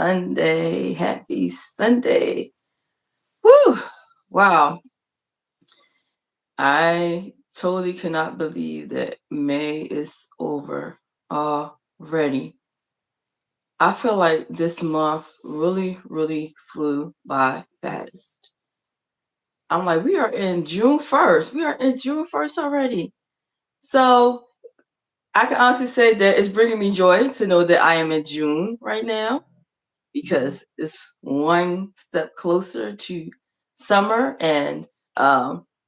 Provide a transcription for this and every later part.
Sunday. Happy Sunday. Whew. Wow. I totally cannot believe that May is over already. I feel like this month really, really flew by fast. I'm like, we are in June 1st. We are in June 1st already. So I can honestly say that it's bringing me joy to know that I am in June right now because it's one step closer to summer and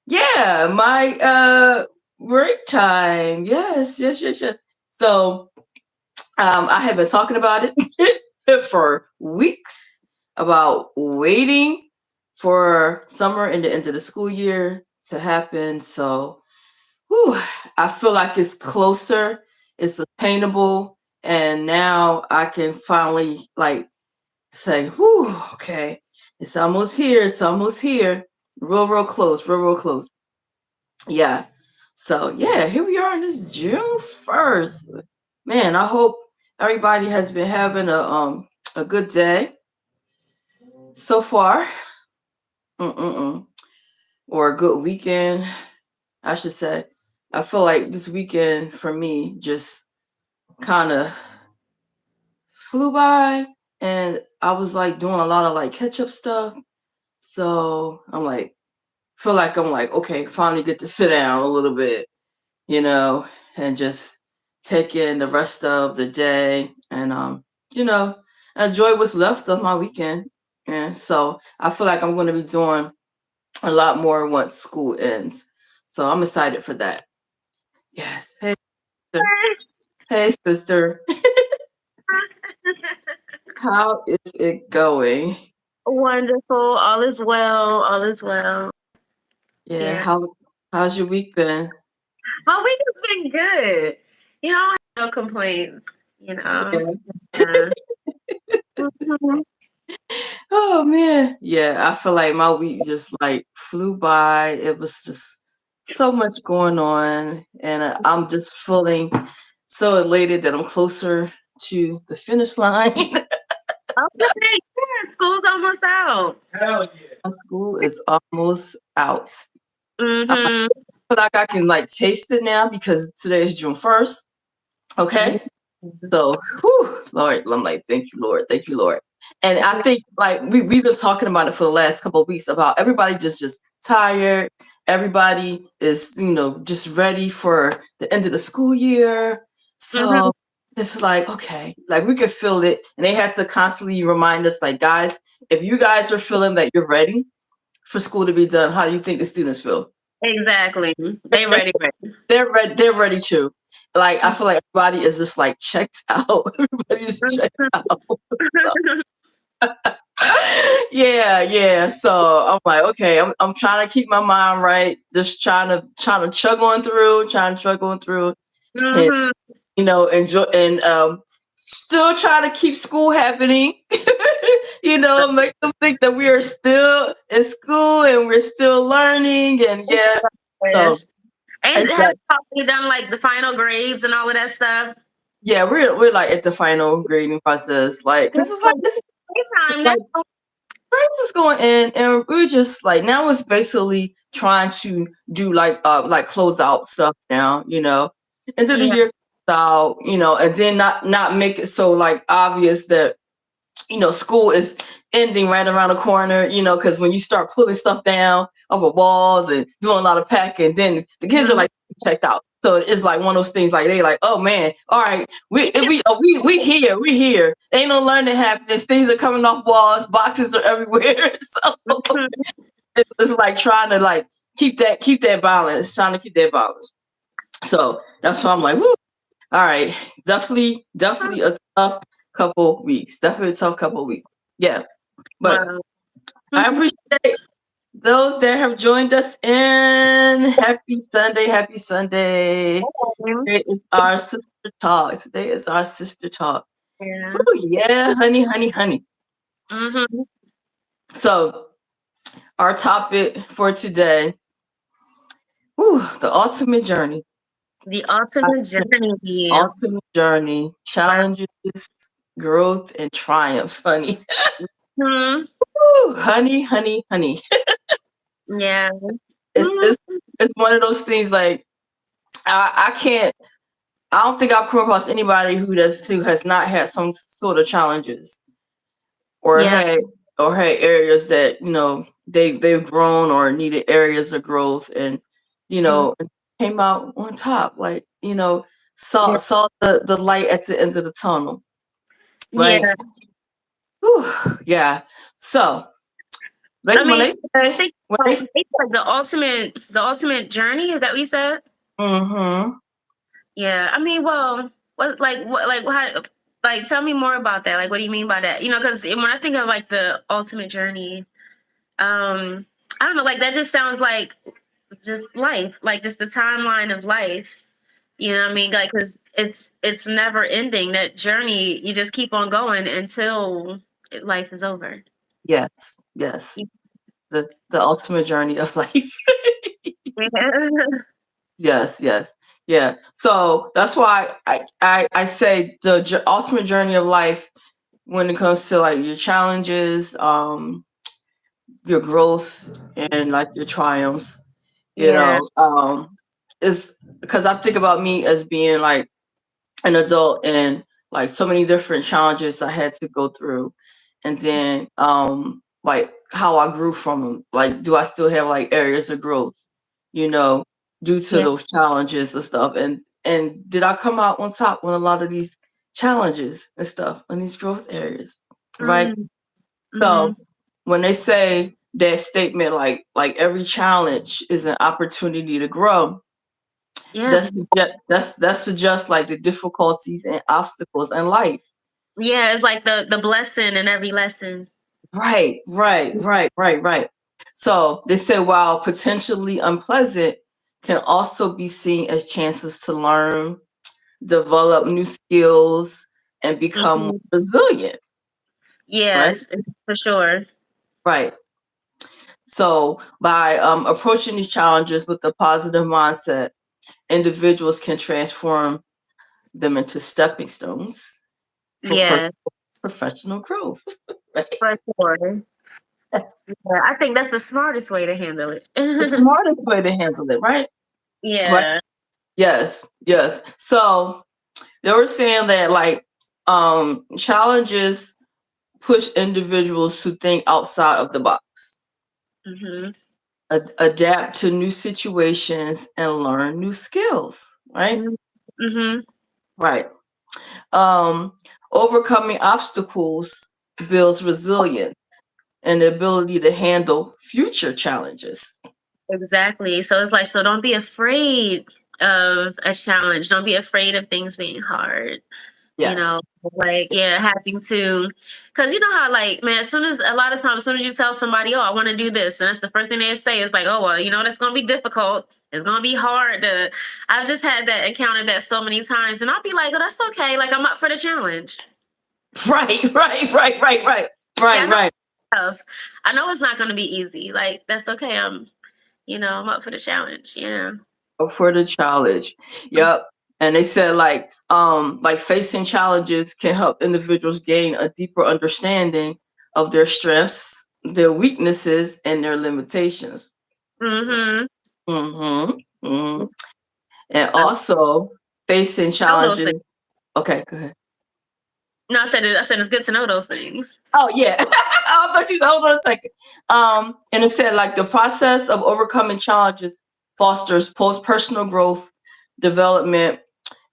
yeah, my break time. Yes. So I have been talking about it for weeks about waiting for summer and the end of the school year to happen. So whew, I feel like it's closer, it's attainable, and now I can finally like say, whew, okay, it's almost here, it's almost here. Real close, real close. Yeah. So yeah, here we are on this June 1st. Man, I hope everybody has been having a good day so far. Mm-mm-mm. Or a good weekend, I should say. I feel like this weekend for me just kind of flew by and I was like doing a lot of like catch up stuff. So I'm like, feel like I'm like, okay, finally get to sit down a little bit, you know, and just take in the rest of the day and, you know, enjoy what's left of my weekend. And so I feel like I'm going to be doing a lot more once school ends. So I'm excited for that. Yes. Hey, sister. Hey, sister. How is it going? Wonderful. All is well. All is well. Yeah. Yeah. How's your week been? My week has been good. I have no complaints. Yeah. Uh, mhm. Oh man. Yeah, I feel like my week just like flew by. It was just so much going on and I'm just feeling so elated that I'm closer to the finish line. Okay. Yeah. School's almost out. School is almost out. I Mm-hmm. feel like I can like taste it now because today is June 1st. Okay. So, whew, Lord, I'm like, thank you, Lord. And I think like we've been talking about it for the last couple of weeks about everybody just tired. Everybody is, just ready for the end of the school year. Mm-hmm. So it's like, okay, like we could feel it. And they had to constantly remind us, like, guys, if you guys are feeling that you're ready for school to be done, how do you think the students feel? Exactly. They ready. Ready. They're ready too. Like I feel like everybody is just like checked out. Everybody is checked out. Yeah. So I'm like, okay, I'm trying to keep my mind right, just trying to chug on through, and Mm-hmm. enjoy and still try to keep school happening. Make them think that we are still in school and we're still learning and yeah. So Wish. And it's have like you already done like the final grades and all of that stuff? yeah, we're like at the final grading process, like because it's like it's Time. like we're just going in and we're just like now it's basically trying to do like close out stuff now, end of the Yeah. year out, and then not make it so like obvious that school is ending right around the corner, because when you start pulling stuff down over walls and doing a lot of packing, then the kids are Mhm. like checked out. So it's like one of those things like they like, oh man, all right, we here. Ain't no learning happening. Things are coming off walls, boxes are everywhere. So Mhm. it's like trying to like keep that balance, trying to keep that balance. So that's why I'm like, woo, all right, definitely a tough couple weeks. Definitely a tough couple weeks. Yeah. But Wow. I appreciate those that have joined us in. Happy Sunday. Happy Sunday. Today is our sister talk. Today is our sister talk. Yeah. Oh, yeah, honey. Mhm. So, our topic for today, ooh, the ultimate journey. The ultimate journey. Ultimate journey, Wow. challenges, growth, and triumphs, honey. Hmm. Woo, honey, honey, honey. Yeah. It's Mhm. it's it's one of those things like I can't. I don't think I've come across anybody who has not had some sort of challenges or Yeah. had areas that they've grown or needed areas of growth, and Mhm. came out on top, like Yeah. saw the light at the end of the tunnel, right? Yeah. Whew, yeah. So I when mean, they say think it's like the ultimate journey. Is that what you said? mm-hmm. Yeah. I mean, well, what, how, like, tell me more about that. Like, what do you mean by that? Because when I think of like the ultimate journey, I don't know, like that just sounds like just life, like just the timeline of life. You know what I mean? Like, because it's never ending. That journey, you just keep on going until life is over. Yes, yes. The ultimate journey of life. Yeah. Yes, yes, yeah. So that's why I say the ultimate journey of life when it comes to like your challenges, your growth, and like your triumphs. You Yeah. know, is because I think about me as being like an adult and like so many different challenges I had to go through, and then like how I grew from them. Like, do I still have like areas of growth? You know, due to Yeah. those challenges and stuff, and did I come out on top on a lot of these challenges and stuff in these growth areas, right? Mm-hmm. So Mm-hmm. when they say that statement, like every challenge is an opportunity to grow, Yeah. that suggests like the difficulties and obstacles in life. Yeah. It's like the blessing in every lesson. Right, right, right, right, right. So they say while potentially unpleasant, can also be seen as chances to learn, develop new skills, and become more Mhm. resilient. Right, Yes, for sure. right. So by approaching these challenges with a positive mindset, individuals can transform them into stepping stones for Yeah, professional growth. Right? for sure. That's Yeah, I think that's the smartest way to handle it. the smartest way to handle it, right? Right. Yeah. Yes, yes. So they were saying that like challenges push individuals to think outside of the box, Mhm. adapt to new situations, and learn new skills. Right, Mhm. right. Um, Overcoming obstacles builds resilience and the ability to handle future challenges. Exactly. So it's like, so don't be afraid of a challenge. Don't be afraid of things being hard. You Yes. know, like, yeah, having to, because you know how, like, man, as soon as a lot of times, as soon as you tell somebody, oh, I want to do this, and that's the first thing they say is like, oh, well, that's going to be difficult. It's going to be hard. I've just had that encountered that so many times, and I'll be like, oh, that's okay. Like, I'm up for the challenge. Right, right, right, right, right, Yeah, I right, know right. stuff. I know it's not going to be easy. Like, that's okay. I'm up for the challenge. Yeah. For the challenge. Yep. And they said like facing challenges can help individuals gain a deeper understanding of their strengths, their weaknesses, and their limitations. Mm-hmm. Mm-hmm. Hmm. And I also facing know those things. challenges. Okay, go ahead. No, I said it's good to know those things. Oh yeah. I thought you said hold on a second. And it said like the process of overcoming challenges fosters post personal growth, development,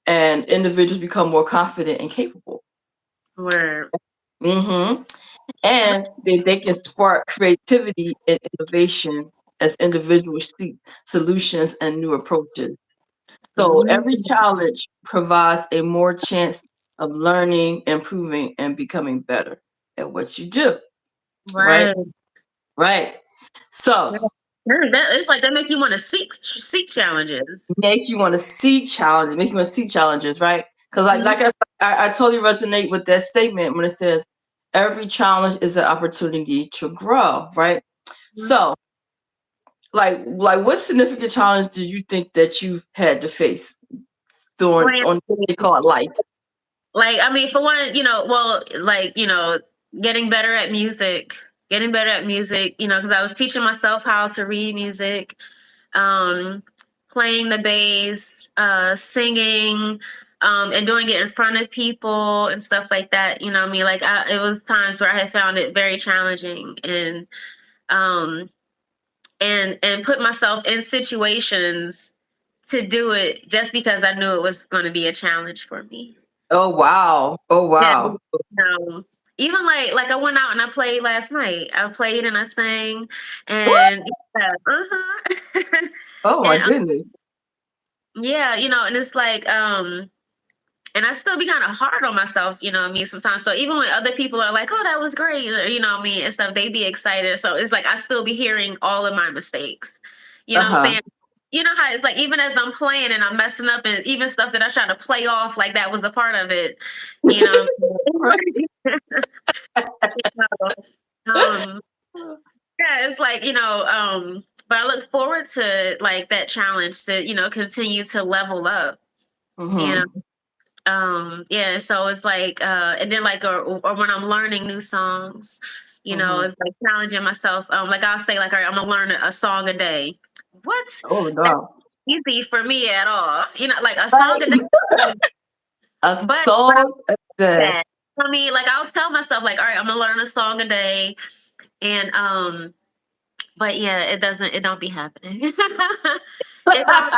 and individuals become more confident and capable. Where Hmm. And they can spark creativity and innovation as individuals seek solutions and new approaches. So every challenge provides a more chance of learning, improving, and becoming better at what you do. Right? right. Right. So Yeah. It's like that make you want to seek challenges. make you want to see challenges, make you want to see challenges, right? Because Mhm. I totally resonate with that statement when it says every challenge is an opportunity to grow, right? So like what significant challenge do you think that you've had to face during Well, on what they call life? Like, I mean, for one, well, like, getting better at music, because I was teaching myself how to read music, um, playing the bass, singing, and doing it in front of people and stuff like that. You know what I mean? Like, it was times where I had found it very challenging, um, and put myself in situations to do it just because I knew it was going to be a challenge for me. Oh wow. Oh Yeah, wow. even like I went out and I played last night. I played and I sang, and yeah, Oh my and goodness. yeah, and it's like and I still be kind of hard on myself, what I mean, sometimes. So even when other people are like, "Oh, that was great," or, what I mean, and stuff, they be excited. So it's like I still be hearing all of my mistakes. You know what I'm Uh-huh. saying? You know how it's like even as I'm playing and I'm messing up, and even stuff that I try to play off like that was a part of it. You know. Right. You um, yeah, it's like, but I look forward to like that challenge to, continue to level up, you know. Mm-hmm. Yeah, so it's like and then like or when I'm learning new songs, Mm-hmm. it's like challenging myself. Like I'll say like, all right, I'm gonna learn a song a day. What? Oh That's no. easy for me at all. Like a song a day. Right. A But song a day. that. I mean, like I'll tell myself like, all right, I'm gonna learn a song a day, and but yeah, it don't be happening. It don't.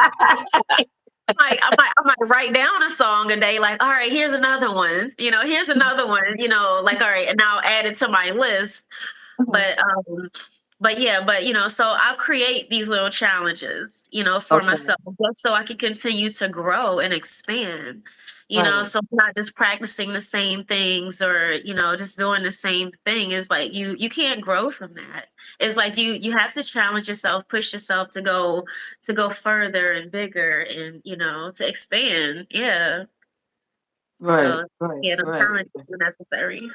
I might write down a song a day, like, all right, here's another one. Here's another one. Like, all right, and I'll add it to my list. Mhm. But yeah, but so I'll create these little challenges, for Okay. myself, just so I can continue to grow and expand. Right. So I'm not just practicing the same things, or just doing the same thing. Is like you can't grow from that. It's like you have to challenge yourself, push yourself to go further and bigger, and to expand. Yeah. Right. So Right. yeah, the Right. challenges are necessary.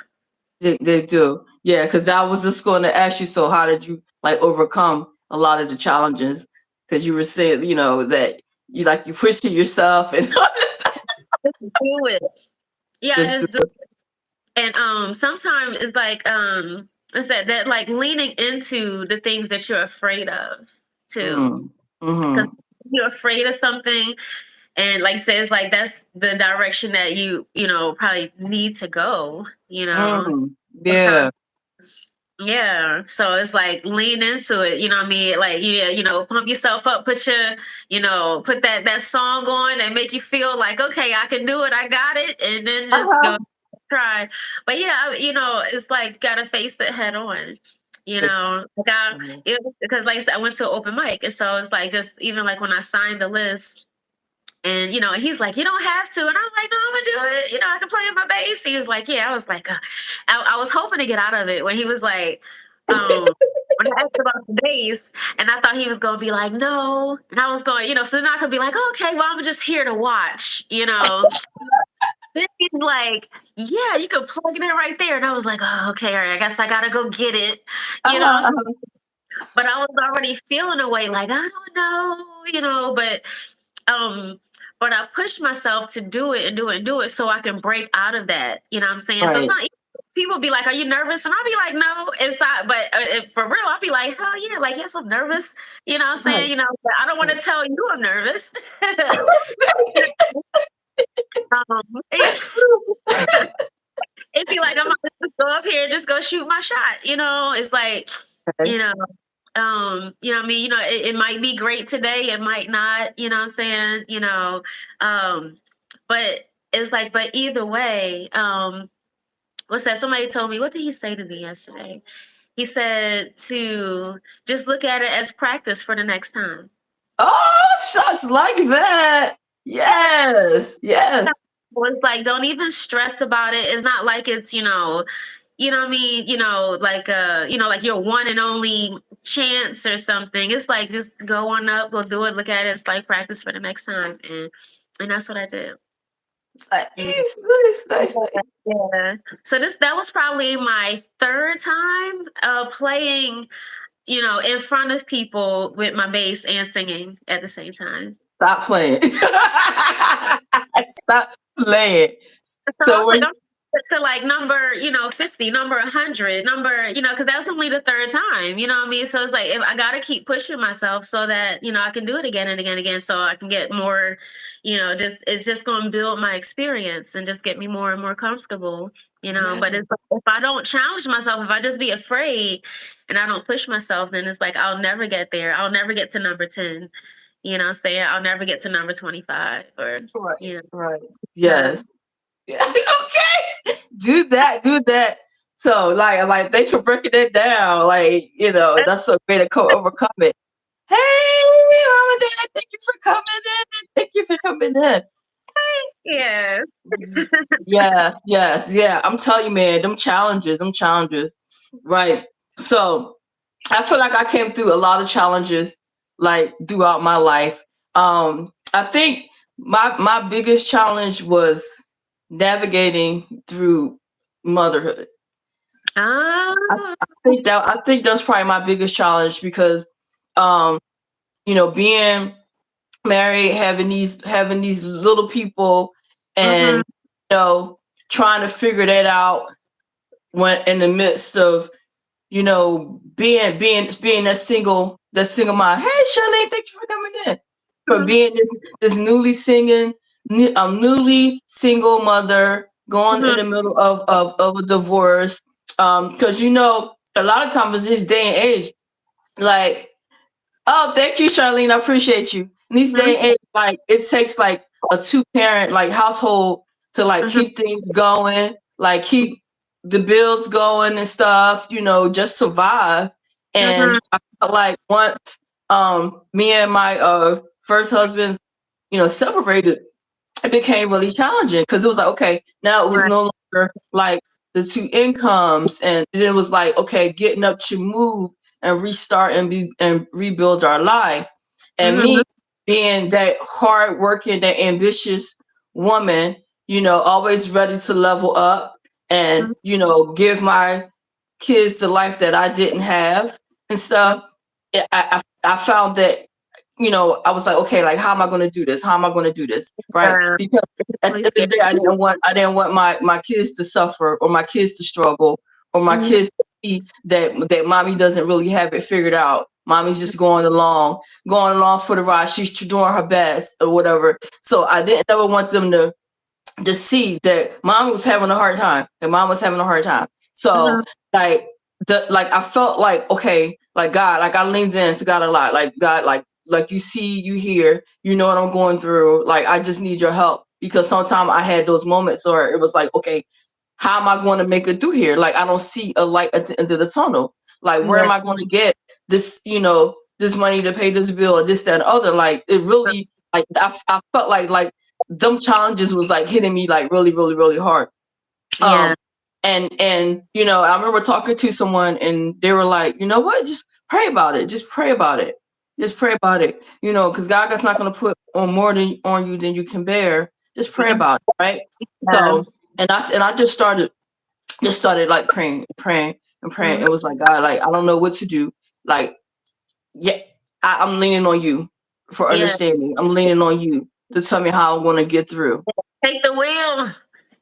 They do. Yeah, because I was just going to ask you, so how did you like overcome a lot of the challenges? Because you were saying, that you pushing yourself and all this stuff. Just do it. Yeah, Just do just do. And sometimes it's like what's that like leaning into the things that you're afraid of too. mm, Because mm-hmm, you're afraid of something, and like says like that's the direction that you probably need to go, yeah, sometimes. Yeah. So it's like lean into it, you know what I mean? Like, yeah, pump yourself up, put that song on and make you feel like, okay, I can do it, I got it, and then just go uh-huh. try. But yeah, it's like gotta face it head on. It's- Like because like I said, I went to an open mic, and so it's like just even like when I signed the list, and he's like, "You don't have to," and I'm like, "No, I'm gonna do it. I can play my bass." He was like, "Yeah." I was like, I was hoping to get out of it when he was like, when I asked about the bass, and I thought he was gonna be like, "No," and I was going, so then I could be like, "Okay, well, I'm just here to watch." Then he's like, "Yeah, you can plug it in right there," and I was like, "Oh, okay, all right. I guess I gotta go get it," you know. uh-huh, uh-huh. But I was already feeling a way, like I don't know, um, but I pushed myself to do it and do it and do it so I can break out of that. You know what I'm saying? So it's Right, not people be like, "Are you nervous?" And I'll be like, "No," inside. But for real, I'll be like, "Hell yeah!" Like, yes, I'm nervous. You know what I'm saying? right, But I don't want right. to tell you I'm nervous. It'd be like I'm gonna just go up here and just go shoot my shot. It's like, Okay. you know, what I mean, it might be great today, it might not, you know what I'm saying, um, but it's like, but either way, what's that? Somebody told me, what did he say to me yesterday? He said to just look at it as practice for the next time. Oh, shucks, like that. Yes, yes. It's like don't even stress about it. It's not like it's, what I mean, like your one and only chance or something. It's like just go on up, go do it, look at it, it's like practice for the next time. And that's what I did. And Nice, nice, nice, nice. yeah. So that was probably my third time playing, in front of people with my bass and singing at the same time. Stop playing. Stop. Land. So I So was like, when I'm to like number, 50, number 100, number, because that's only the third time, you know what I mean? So it's like, if I got to keep pushing myself so that, I can do it again and again and again. So I can get more, it's just going to build my experience and just get me more and more comfortable, but yes, if I don't challenge myself, if I just be afraid and I don't push myself, then it's like, I'll never get there. I'll never get to number 10, what I'm saying? I'll never get to number 25 or, right, you know, right. so. Yes. Okay. Do that. So like thanks for breaking it down. Like, that's so great to overcome it. Hey, mom and dad, thank you for coming in. Thank you for coming in. Yeah. Yes, yes, yeah. I'm telling you, man, them challenges. Right. So I feel like I came through a lot of challenges like throughout my life. I think my biggest challenge was navigating through motherhood. I, Ah. I think that's probably my biggest challenge because um, being married, having these little people and Mhm. trying to figure that out when in the midst of being that single mom. Hey, Charlene, thank you for coming in. For Mhm. being this newly single mother going in Mhm. the middle of a divorce. Because a lot of times in this day and age, like, oh, thank you, Charlene. I appreciate you. In these day Mhm. and age, like it takes like a two-parent like household to like Mhm. keep things going, like keep the bills going and stuff, just survive. And Mhm. I felt like once me and my first husband, separated, it became really challenging because it was like, okay, now it was Right. no longer like the two incomes, and then it was like, okay, getting up to move and restart and rebuild our life. And Mhm. me being that hard working, that ambitious woman, always ready to level up and Mhm. give my kids the life that I didn't have and stuff. I found that I was like, okay, like how am I going to do this? How am I going to do this? Right? Uh, Because at really the end of the scary. day, I didn't want my kids to suffer or my kids to struggle or my Mhm. kids to see that mommy doesn't really have it figured out. Mommy's just going along for the ride. She's doing her best or whatever. So I didn't ever want them to see that mom was having a hard time. That mom was having a hard time. So Mhm. like I felt like, okay, like God, like I leaned into God a lot. Like God, like you see, you hear, you know what I'm going through. Like I just need your help. Because sometimes I had those moments where it was like, okay, how am I going to make it through here? Like I don't see a light at the end of the tunnel. Like where Yeah. am I going to get this money to pay this bill or this, that, and other? Like it really like I felt like them challenges was like hitting me like really, really, really hard. Yeah. And I remember talking to someone and they were like, you know what, just pray about it. Just pray about it. Just pray about it. Because God's not going to put on more on you than you can bear. Just pray Mhm. about it, right? Yeah. So and I just started like praying and praying. Mhm. It was like, God, like I don't know what to do. Like, yeah, I'm leaning on you for Yeah. understanding. I'm leaning on you to tell me how I'm going to get through. Take the wheel.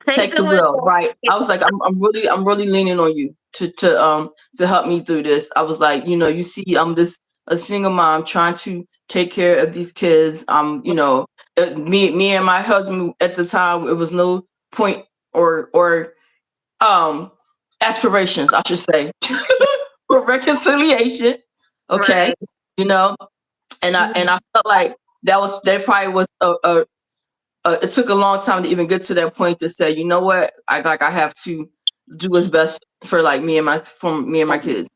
Take Take the the wheel, wheel. right? I was like, I'm really leaning on you to help me through this. I was like, you see, I'm this a single mom trying to take care of these kids. Me and my husband at the time, it was no point or um aspirations, I should say, for reconciliation. Okay, Right. you know, and I Mhm. felt like that probably was it took a long time to even get to that point to say, you know what, I have to do what's best for like me and my kids,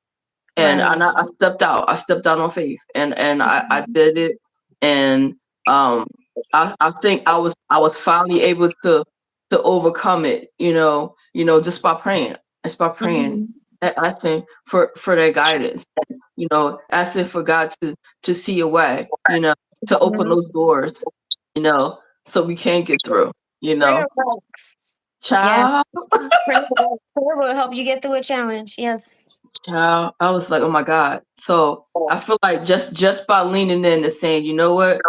and Right. I stepped out. I stepped out on faith, and I Mhm. did it, and I think I was finally able to overcome it, just by praying, Mhm. and asking for their guidance, asking for God to see a way, to open Mhm. those doors, you know, so we can get through, you Prayer know. works. Yeah. Child, Prayer will help you get through a challenge. Yes. child, I was like, oh my God. So I feel like just by leaning in and saying, you know what,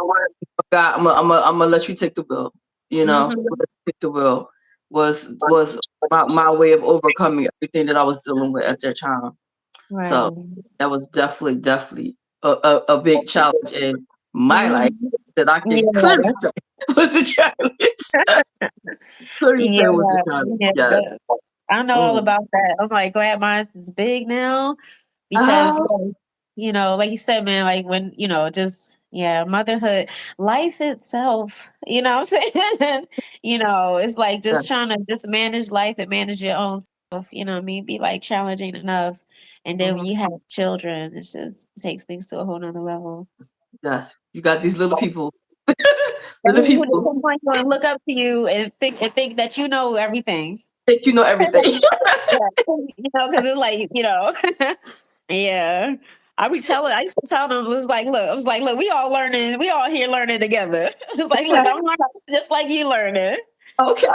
God, I'm gonna let you take the wheel, you know. Mhm. take the wheel was my way of overcoming everything that I was dealing with at that time. So Right. that was definitely a big challenge in my life Mhm. that I can clearly Yeah. say was a challenge. Clearly say Yeah. it was a challenge. Yes. Yeah. I know all Mm. about that. I'm like glad mine is big now because Ah, like you said, man, like when, just motherhood, life itself, what I'm saying? It's like yeah, just trying to just manage life and manage your own self, what I mean? Be like challenging enough. And then when mhm, you have children, it takes things to a whole nother level. yes. You got these little people. I Little mean, who at people some point gonna look up to you and think that you know everything. think you know everything. Yeah, because it's like, yeah. I used to tell them, I was like, look, we all here learning together. It's like, look, I'm learning just like you learning. Okay.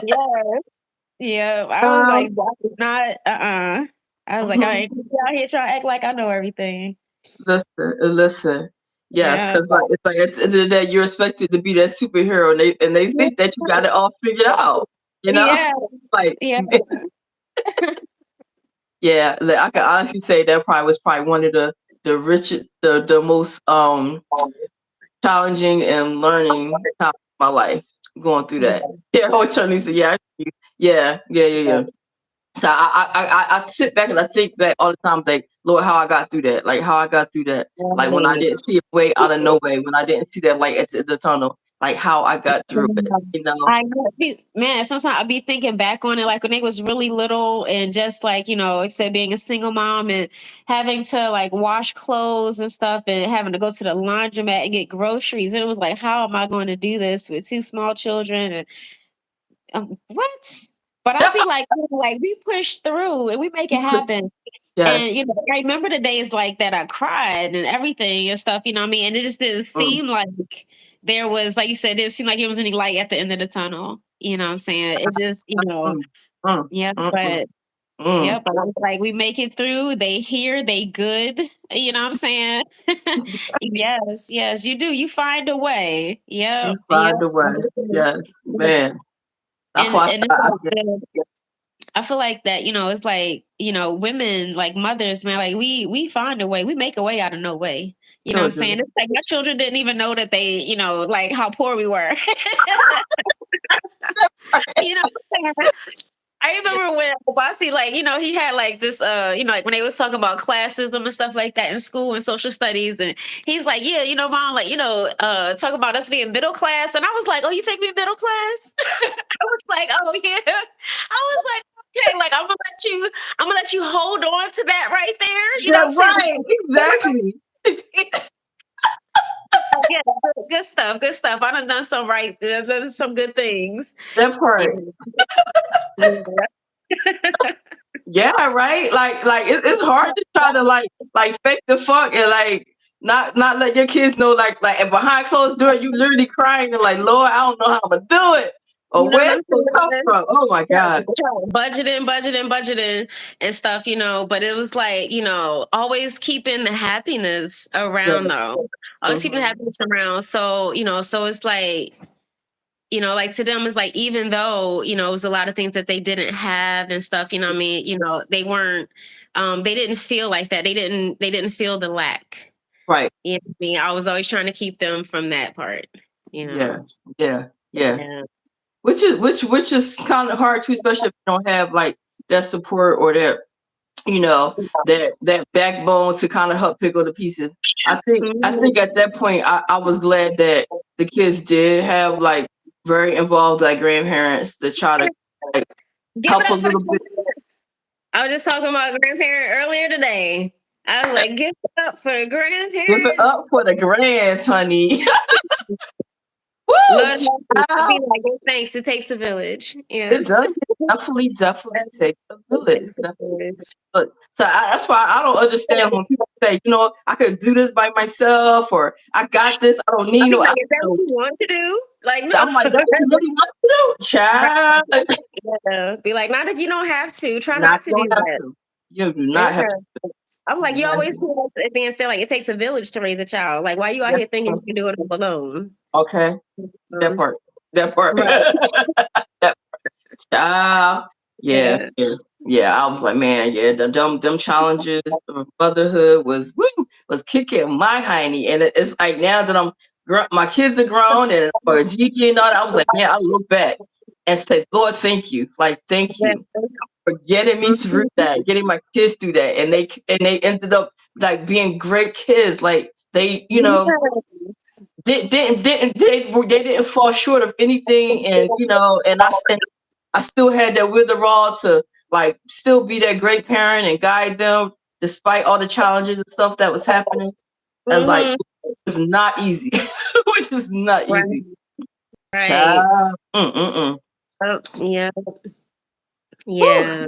Yeah. Yeah. I was Um, like, that is not, I was like, I mhm. ain't gonna be out here trying to act like I know everything. Listen. Yes, Yeah. because like it's like at the end of the day, you're expected to be that superhero, and they think that you got it all figured out. You know, Yeah. like Yeah. yeah, like, I can honestly say that probably was probably one of the richest, the most challenging and learning time of my life going through that. Yeah, always trying to say, yeah. So I sit back and I think back all the time, like, Lord, how I got through that, like how I got through that, like when I Right. didn't see a way out of no way, when I didn't see that light at the tunnel, like how I got through it, you know? I know, man. Sometimes I be thinking back on it, like when they was really little, and just like except being a single mom and having to like wash clothes and stuff, and having to go to the laundromat and get groceries. And it was like, how am I going to do this with two small children? And what? But I'd be like, "Oh, like we push through and we make it happen." Yes. And I remember the days like that I cried and everything and stuff, you know what I mean? And it just didn't Mm, seem like there was, like you said, it didn't seem like there was any light at the end of the tunnel. You know what I'm saying? It just, mm, mm, yeah, mm, yeah, mm. but I was like, we make it through, they here, they good. You know what I'm saying? Yes, yes, you do. You find a way. You Yep, yep. find a way. Yes, man. That's And why and it's I like I feel like that, it's like, women, like mothers, man, like we find a way. We make a way out of no way. You know what sure I'm saying? do. It's like my children didn't even know that they, like how poor we were. you know what I'm saying? I remember when Obasi, like, he had like this, like when they was talking about classism and stuff like that in school and social studies. And he's like, yeah, mom, like, talk about us being middle class. And I was like, oh, you think we middle class? I was like, oh yeah. I was like, okay, like I'm gonna let you hold on to that right there. You know Yeah, what I'm saying? right. Exactly. Yeah, good stuff, good stuff. I done some right, done some good things. That Yeah. part. Yeah, right. Like it's hard to try to like fake the fuck and like not let your kids know like and behind closed door you literally crying and like Lord I don't know how I'm gonna do it or You know where what it's gonna come I'm saying? from. Oh my Yeah, god. budgeting and stuff, but it was like, always keeping the happiness Yeah. around though. Always keeping the Hmm. happiness around. So, so it's like, like to them it's like even though, it was a lot of things that they didn't have and stuff, you know what I mean? They weren't they didn't feel like that. They didn't feel the lack. Right. You know what I mean? I was always trying to keep them from that part, you Yeah. know. Yeah. Yeah. Which is kind of hard too, especially if you don't have like that support or that you know that backbone to kind of help pick up the pieces. I think Mhm. at that point I was glad that the kids did have like very involved like grandparents to try to like Give it help a up for the little bit. grandparents. I was just talking about grandparent earlier today. I was like, give it up for the Give it grandparents. up for the grands, honey. Woo! Lord, to be Child. like, "Oh, thanks. It takes a village." It Yes. does definitely take a village. Takes a village. So that's why I don't understand when people say, I could do this by myself, or I got this. I don't I need be no. like, is that what you want to do? Like, no. I'm like, that's what you really want to do, child. Yeah. Be like, not if you don't have to. Try Not not to you do don't have that. to. You do not have to. Yeah. I'm like, you always hear it being said like it takes a village to raise a child. Like, why you out Yes, here thinking you can do it alone? okay, that Um, part. That part. Right. That child. Yeah, Yeah. yeah, yeah. I was like, man, yeah, them challenges of motherhood was kicking my hiney, and it's like now that my kids are grown and or Gigi and all that, I was like, man, I look back and say, Lord, thank you, like thank Yeah. you for getting me through that, getting my kids through that, and they ended up like being great kids, like they, they didn't fall short of anything, and I still had that withdrawal to like still be that great parent and guide them despite all the challenges and stuff that was happening. I was like, Mhm. it's not easy, which is not Right. easy. Right. Child. Mm-mm-mm. Oh, yeah. Yeah.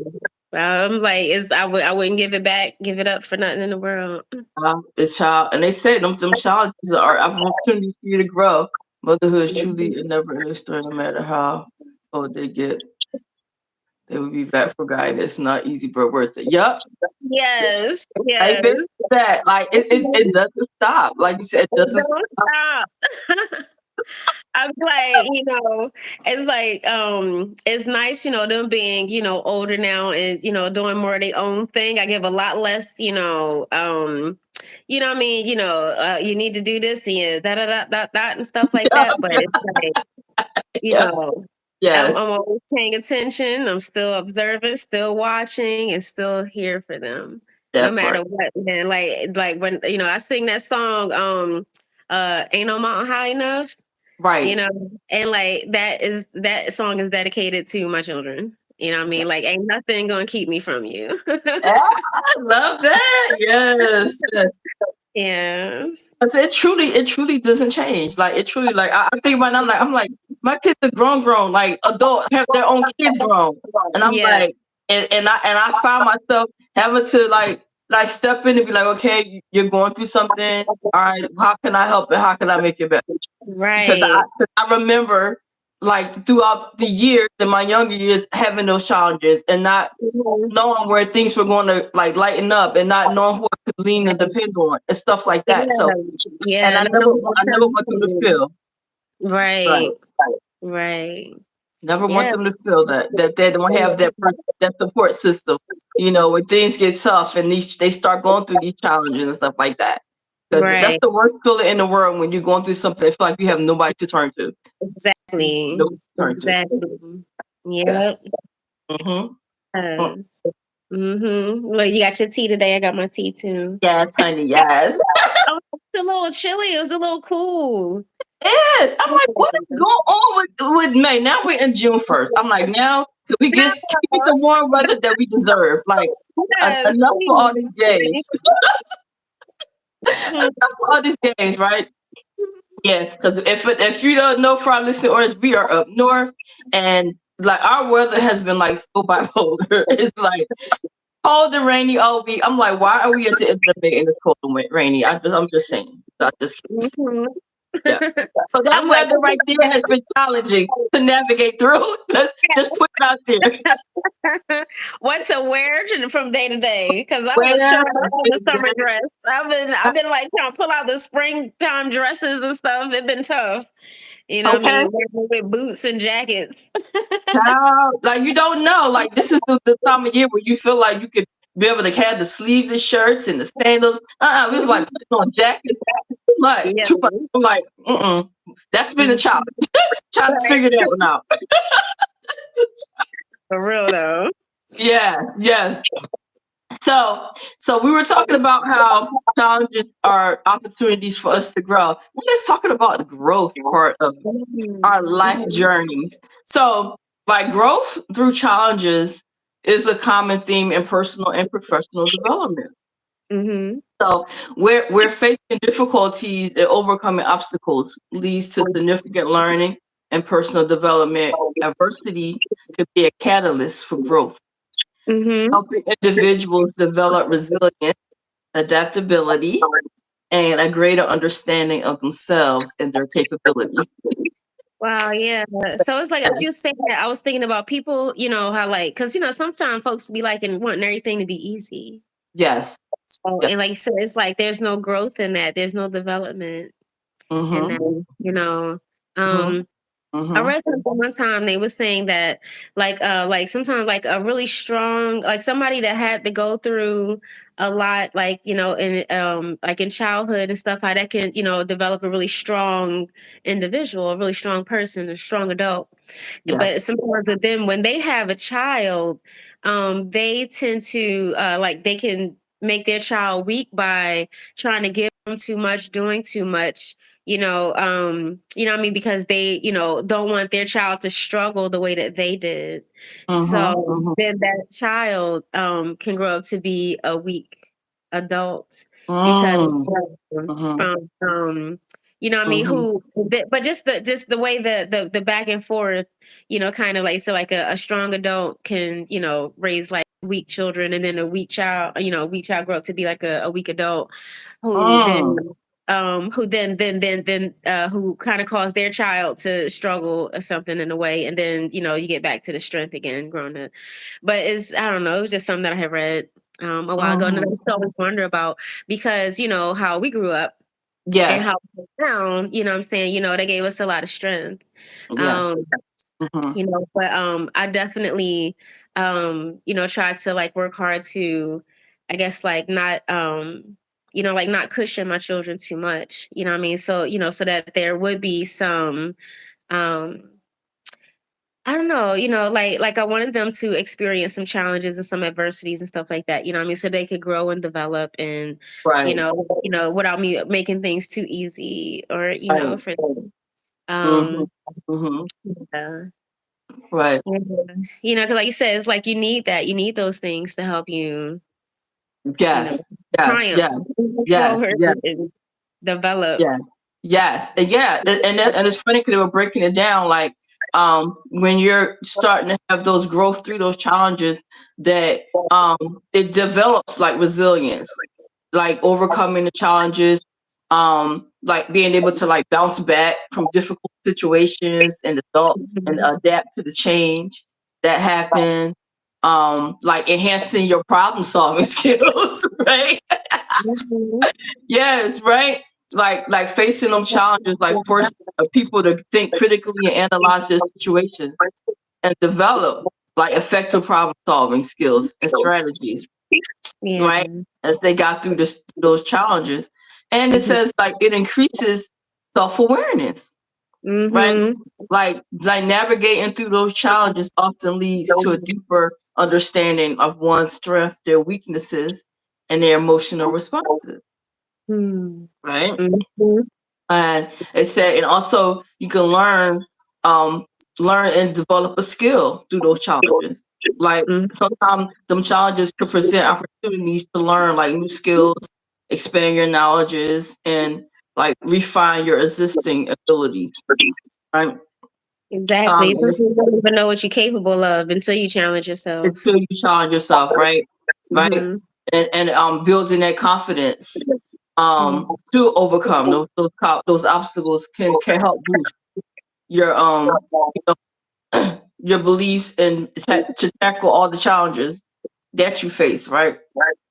I'm like, I wouldn't give it up for nothing in the world. It's child, and they said them challenges are opportunities for you to grow. Motherhood is truly a never-ending story, no matter how old they get. They will be back for guidance. Not easy, but worth it. Yup. Yes. Like Yes. this, that. Like it doesn't stop. Like you said, it doesn't Don't stop. stop. I'm like, it's nice, them being, older now and, doing more of their own thing. I give a lot less, what I mean, you need to do this and da da da da da and stuff like that. But it's like, you Yeah. know, Yes. I'm always paying attention. I'm still observant, still watching, and still here for them, no That matter part. what. Man, like when I sing that song, "Ain't No Mountain High Enough," Right. and like that song is dedicated to my children. You know what I Yeah. mean? Like, ain't nothing gonna keep me from you. Ah, I love that. Yes. Yes. Yes. 'Cause it truly doesn't change. Like it truly, like I think about it, I'm like, my kids are grown, like adult, have their own kids grown. And I'm Yeah. like, and I found myself having to like step in and be like, okay, you're going through something. All right, how can I help it? How can I make it better? Because I, Right. 'cause I remember like throughout the years in my younger years having those challenges and not Mhm. knowing where things were going to like lighten up and not knowing who I could lean and Right. depend on and stuff like that. So, Yeah. and Yeah. I Not never know who to I never turn want them to to. feel right. Right. Right. Never want Yeah. them to feel that they don't have that support system. When things get tough and they start going through these challenges and stuff like that. Because that's Right. the worst feeling in the world when you're going through something. I feel like you have nobody to turn to. Exactly. Nobody to turn to. Exactly. Yes. Yep. Mm-hmm. Yes. Well, you got your tea today. I got my tea too. Yes, honey. Yes. Oh, it's a little chilly. It was a little cool. Yes. I'm like, what is going on with May? Now we're in June 1st. I'm like, now can we No. get the warm weather that we deserve? Like, Yes, enough for all these games. please. Mhm. Enough for all these games, right? Yeah, because if you don't know for our listening orders, we are up north, and like our weather has been like so bipolar. It's like cold and rainy all week. I'm like, why are we at the end of the day and it's cold and rainy? I'm just saying. I just Mhm. yeah. So that I'm like, weather right there has been challenging to navigate through. Let's just put it out there. what to wear from day to day? Because I was Where showing up in the summer dress. I've been like trying to pull out the springtime dresses and stuff. It's been tough. You know what I okay, mean? Wearing with boots and jackets. child, like you don't know. Like this is the time of year where you feel like you could be able to have the sleeveless shirts and the sandals. We was like putting on jackets. Too much. Yeah. Too much. I'm like, mm-mm. That's been a challenge. Trying to Right. figure that one out. For real though. Yeah, yeah. So we were talking about how challenges are opportunities for us to grow. Let's talking about the growth part of our life Mhm. journeys. So, like growth through challenges is a common theme in personal and professional development. Mhm. So, we're facing difficulties and overcoming obstacles leads to significant learning and personal development. Adversity could be a catalyst for growth, Mhm. helping individuals develop resilience, adaptability, and a greater understanding of themselves and their capabilities. Wow, yeah. So it's like as you saying that, I was thinking about people, how like, because sometimes folks be like and wanting everything to be easy. Yes. Oh, Yes. and like you said, it's like there's no growth in that. There's no development in Mm-hmm. that. Mm-hmm. Um, I Mhm. read something one time, they was saying that, like, sometimes, like, a really strong like, somebody that had to go through a lot, like, like, in childhood and stuff, how that can, develop a really strong individual, a really strong person, a strong adult. Yes. But sometimes with them, when they have a child, they tend to, like, they can make their child weak by trying to give them too much, doing too much, what I mean, because they, don't want their child to struggle the way that they did. Mhm. So Mhm. then that child can grow up to be a weak adult because Mm. um, Mhm. um, um, what I mean, Mhm. but just the way the back and forth, kind of like, so like a strong adult can, raise like weak children, and then a weak child grow up to be like a weak adult who then Mm. who kind of cause their child to struggle or something in a way, and then you get back to the strength again growing up. But I don't know, it was just something that I had read a while ago, and then I Mhm. used to always wonder about, because how we grew up and Yes. how now, what I'm saying, they gave us a lot of strength. Yes. Um, Mhm. but I definitely tried to like work hard to, I guess, like not like not cushion my children too much. You know what I mean? So, so that there would be some um I don't know, like I wanted them to experience some challenges and some adversities and stuff like that, you know what I mean? So they could grow and develop, and, Right. without me making things too easy, or, Right. for them. Mhm. Um, Mhm. yeah. Right. Yeah. 'Cause like you said, it's like you need that. You need those things to help you, you know, Yes. Yes. triumph, Yes. move Yes. forward, Yes. and develop. Yes. Yes. And yeah, and it's funny because they were breaking it down like when you're starting to have those growth through those challenges that um it develops like resilience, like overcoming the challenges, like being able to like bounce back from difficult situations and adult and Mhm. adapt to the change that happen, like enhancing your problem solving skills, right? Mhm. Yes, right. Like facing them challenges, like force people to think critically and analyze their situations and develop like effective problem solving skills and strategies, right? Yeah. As they got through those challenges. And it Mhm. says like it increases self-awareness, right? Mhm. Like navigating through those challenges often leads to a deeper understanding of one's strength, their weaknesses, and their emotional responses, Mm. right? Mhm. And it said, and also you can um, learn and develop a skill through those challenges. Like Mhm. sometimes them challenges could present opportunities to learn like new skills, expand your knowledges, and like refine your existing abilities. Right? Exactly. And Sometimes you don't even know what you're capable of until you challenge yourself. until you challenge yourself, right? Right? Mhm. And building that confidence Mhm. to overcome those obstacles can help boost your your beliefs and to tackle all the challenges that you face, right?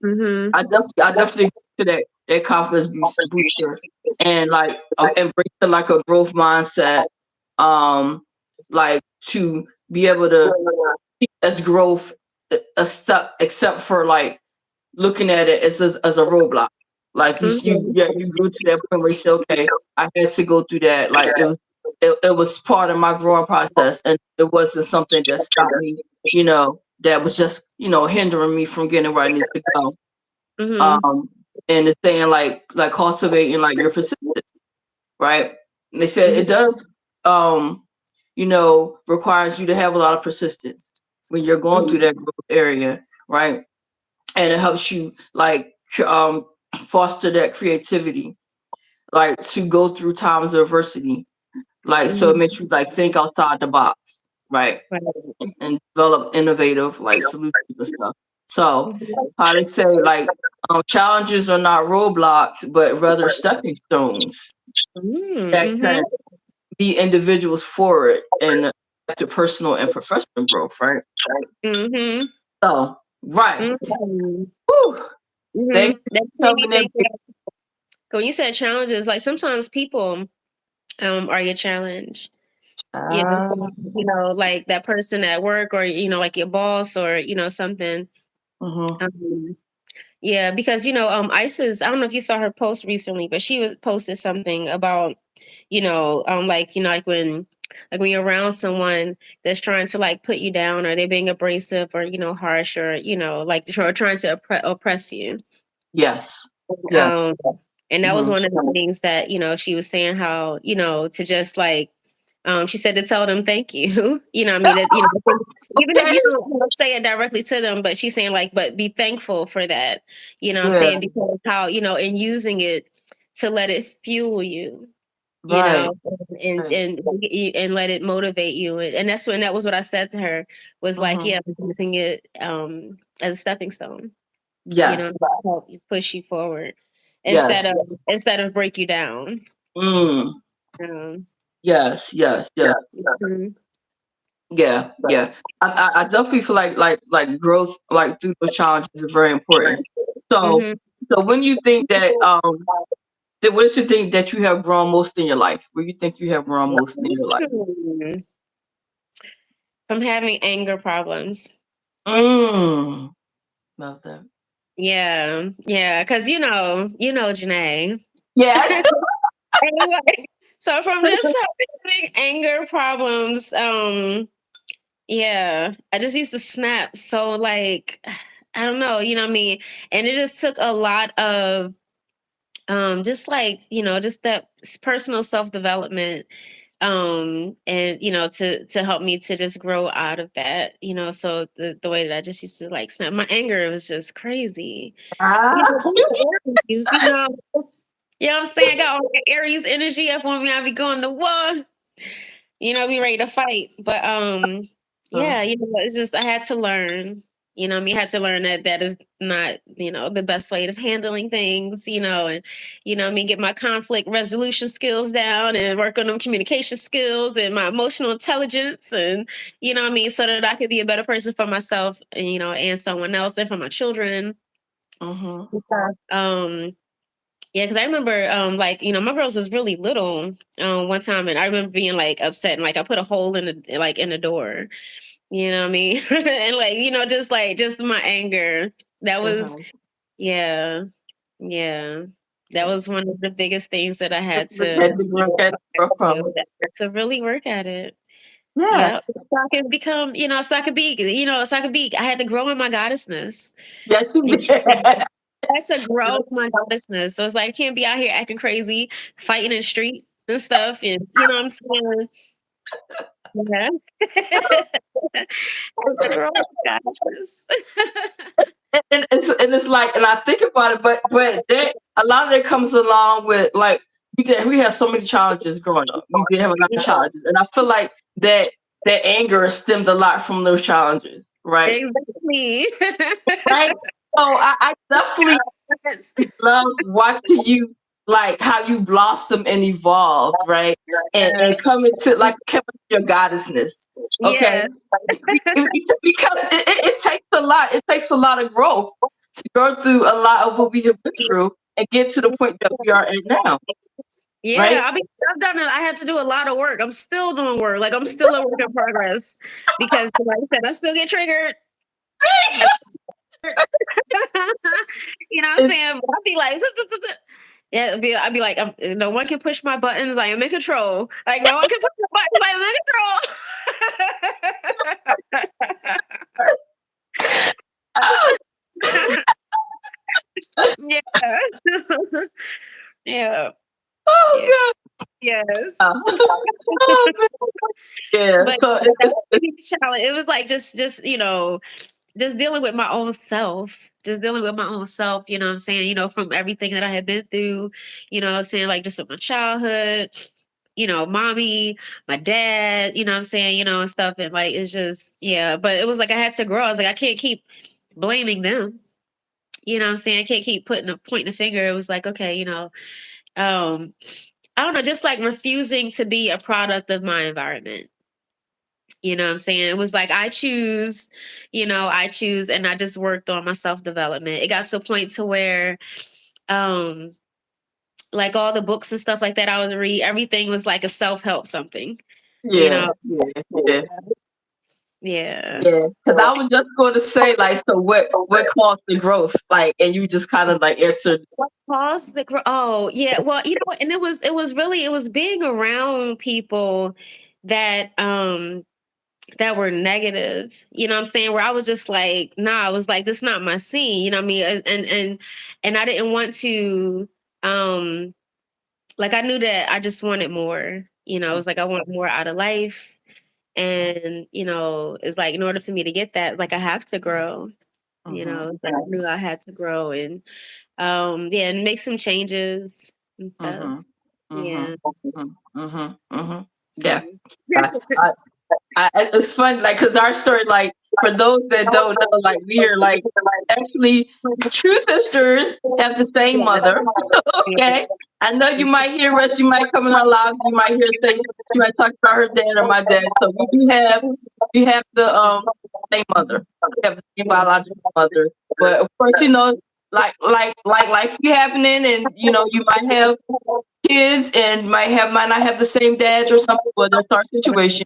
Mhm. I definitely to that confidence booster and like embracing like a growth mindset, um, like to be able to see as growth a step, except for like looking at it as a roadblock. Like Mhm. you grew to that point where you say, okay, I had to go through that. Like it was part of my growing process, and it wasn't something that stopped me. That was just hindering me from getting where I need to go. Mhm. Um, and it's saying like cultivating like your persistence, right? And they said it Mhm. does, requires you to have a lot of persistence when you're going through Mhm. that growth area, right? And it helps you like foster that creativity, like to go through times of adversity, like so it Mhm. makes you like think outside the box, right? Right. And develop innovative like solutions and stuff. So Mhm. how they say like challenges are not roadblocks but rather stepping stones that Mhm. can be individuals forward and to personal and professional growth, right? Mhm. So right. Mhm. Whew. Thank Mhm. you That for made me coming in. think. When you said challenges, like sometimes people are your challenge. You Ah, know, like that person at work or, like your boss or, something. mhm. Um, yeah, because, Isis, I don't know if you saw her post recently, but she was posted something about, like when you're around someone that's trying to like put you down or they're being abrasive or, harsh or, like trying to oppress you. Yes. Yes. Um, and that was Mhm. one of the things that, she was saying how, to just like, she said to tell them thank you. I mean, even if Okay. you don't say it directly to them, but she's saying like, but be thankful for that. I'm Yeah. saying because how, and using it to let it fuel you, Right. and Right. and let it motivate you. And that was what I said to her was like, Mhm. yeah, using it as a stepping stone, Yes. to help you push you forward Yes. instead of break you down. Mm. Um, Yes. Yes. Yes. mhm. Yeah. Yeah. I definitely feel like growth like through those challenges is very important. So Mhm. so when you think what is the thing that you have grown most in your life? Where you think you have grown most in your life? From having anger problems. Mm. Love that. Yeah, yeah, because Janae. Yes. And, like, so from just having anger problems, yeah, I just used to snap. So like, I don't know, you know what I mean? And it just took a lot of just like, just that personal self-development and to help me to just grow out of that, so the way that I just used to like snap my anger was just crazy. Ah. Aries, what I'm saying? I got all that Aries energy up on me. I be going to war, be ready to fight. But Uh, yeah, it's just I had to learn. I had to learn that that is not, the best way of handling things, and get my conflict resolution skills down and work on them communication skills and my emotional intelligence and so that I could be a better person for myself and and someone else and for my children. mhm. Um yeah, because I remember, like, my girls was really little, one time, and I remember being like upset, and like I put a hole in the door. You know what I mean? And like, just my anger. That was, Mhm. yeah, yeah. That Yeah. was one of the biggest things that I had to Had to work at from. do to really work at it. Yeah. Yeah, so I could become, so I could be. I had to grow in my goddessness. Yes, you You did. know, I had to grow my goddessness. So it's like I can't be out here acting crazy, fighting in the street and stuff. And what I'm saying? Yeah. I had to grow my goddessness. And it's like, and I think about it, but that a lot of it comes along with like we have so many challenges growing up. We did have a lot of challenges, and I feel like that anger stemmed a lot from those challenges, right? Exactly. Right. So I definitely love watching you like how you blossom and evolved, right? And come into like come into your goddessness. Okay. Yes. Because it takes a lot. It takes a lot of growth to go through a lot of what we have been through and get to the point that we are at now, Yeah, right? I've done it. I had to do a lot of work. I'm still doing work. Like I'm still a work in progress because, like I said, I still get triggered. What I'm It's, saying? But I'd be like, yeah, I'd be like, no one can push my buttons. I am in control. Like no one can push my buttons. I am in control. Yeah. Yeah. Yeah. oh Yes. god. Oh, man. Yeah. But So that was a huge challenge. It was like just just dealing with my own self. Just dealing with my own self, what I'm saying, from everything that I had been through, I'm saying, like just with my childhood, mommy, my dad, what I'm saying, and stuff. And like it's just, yeah. But it was like I had to grow. I was like, I can't keep blaming them. What I'm saying? I can't keep pointing a finger. It was like, okay, um, I don't know, just like refusing to be a product of my environment. What I'm saying? It was like I choose and I just worked on my self-development. It got to a point to where um like all the books and stuff like that I would read, everything was like a self-help something. You Yeah, know, yeah, yeah. yeah. Yeah, because I was just going to say, like, so what caused the growth, like, and you just kind of like answered. What caused the oh, yeah, well, you know what, and it was really it was being around people that, that were negative, you know what I'm saying? Where I was just like, "Nah," I was like, "This not my scene," you know what I mean? And I didn't want to, um like, I knew that I just wanted more, you know? It was like I wanted more out of life, and, it's like in order for me to get that, like, I have to grow, Mm-hmm, so I knew I had to grow and yeah, and make some changes and stuff. mm-hmm, mm-hmm, Yeah. mm-hmm, mm-hmm, mm-hmm. Yeah, Mhm. I, it's fun, like, cause our story, like, for those that don't know, like, we are like actually true sisters have the same mother. Okay, I know you might hear us, you might come in our lives, you might hear us say she might talk about her dad or my dad. So we have the same mother, we have the same biological mother. But of course, like life be happening, and you might have kids and might not have the same dads or something, but that's our situation,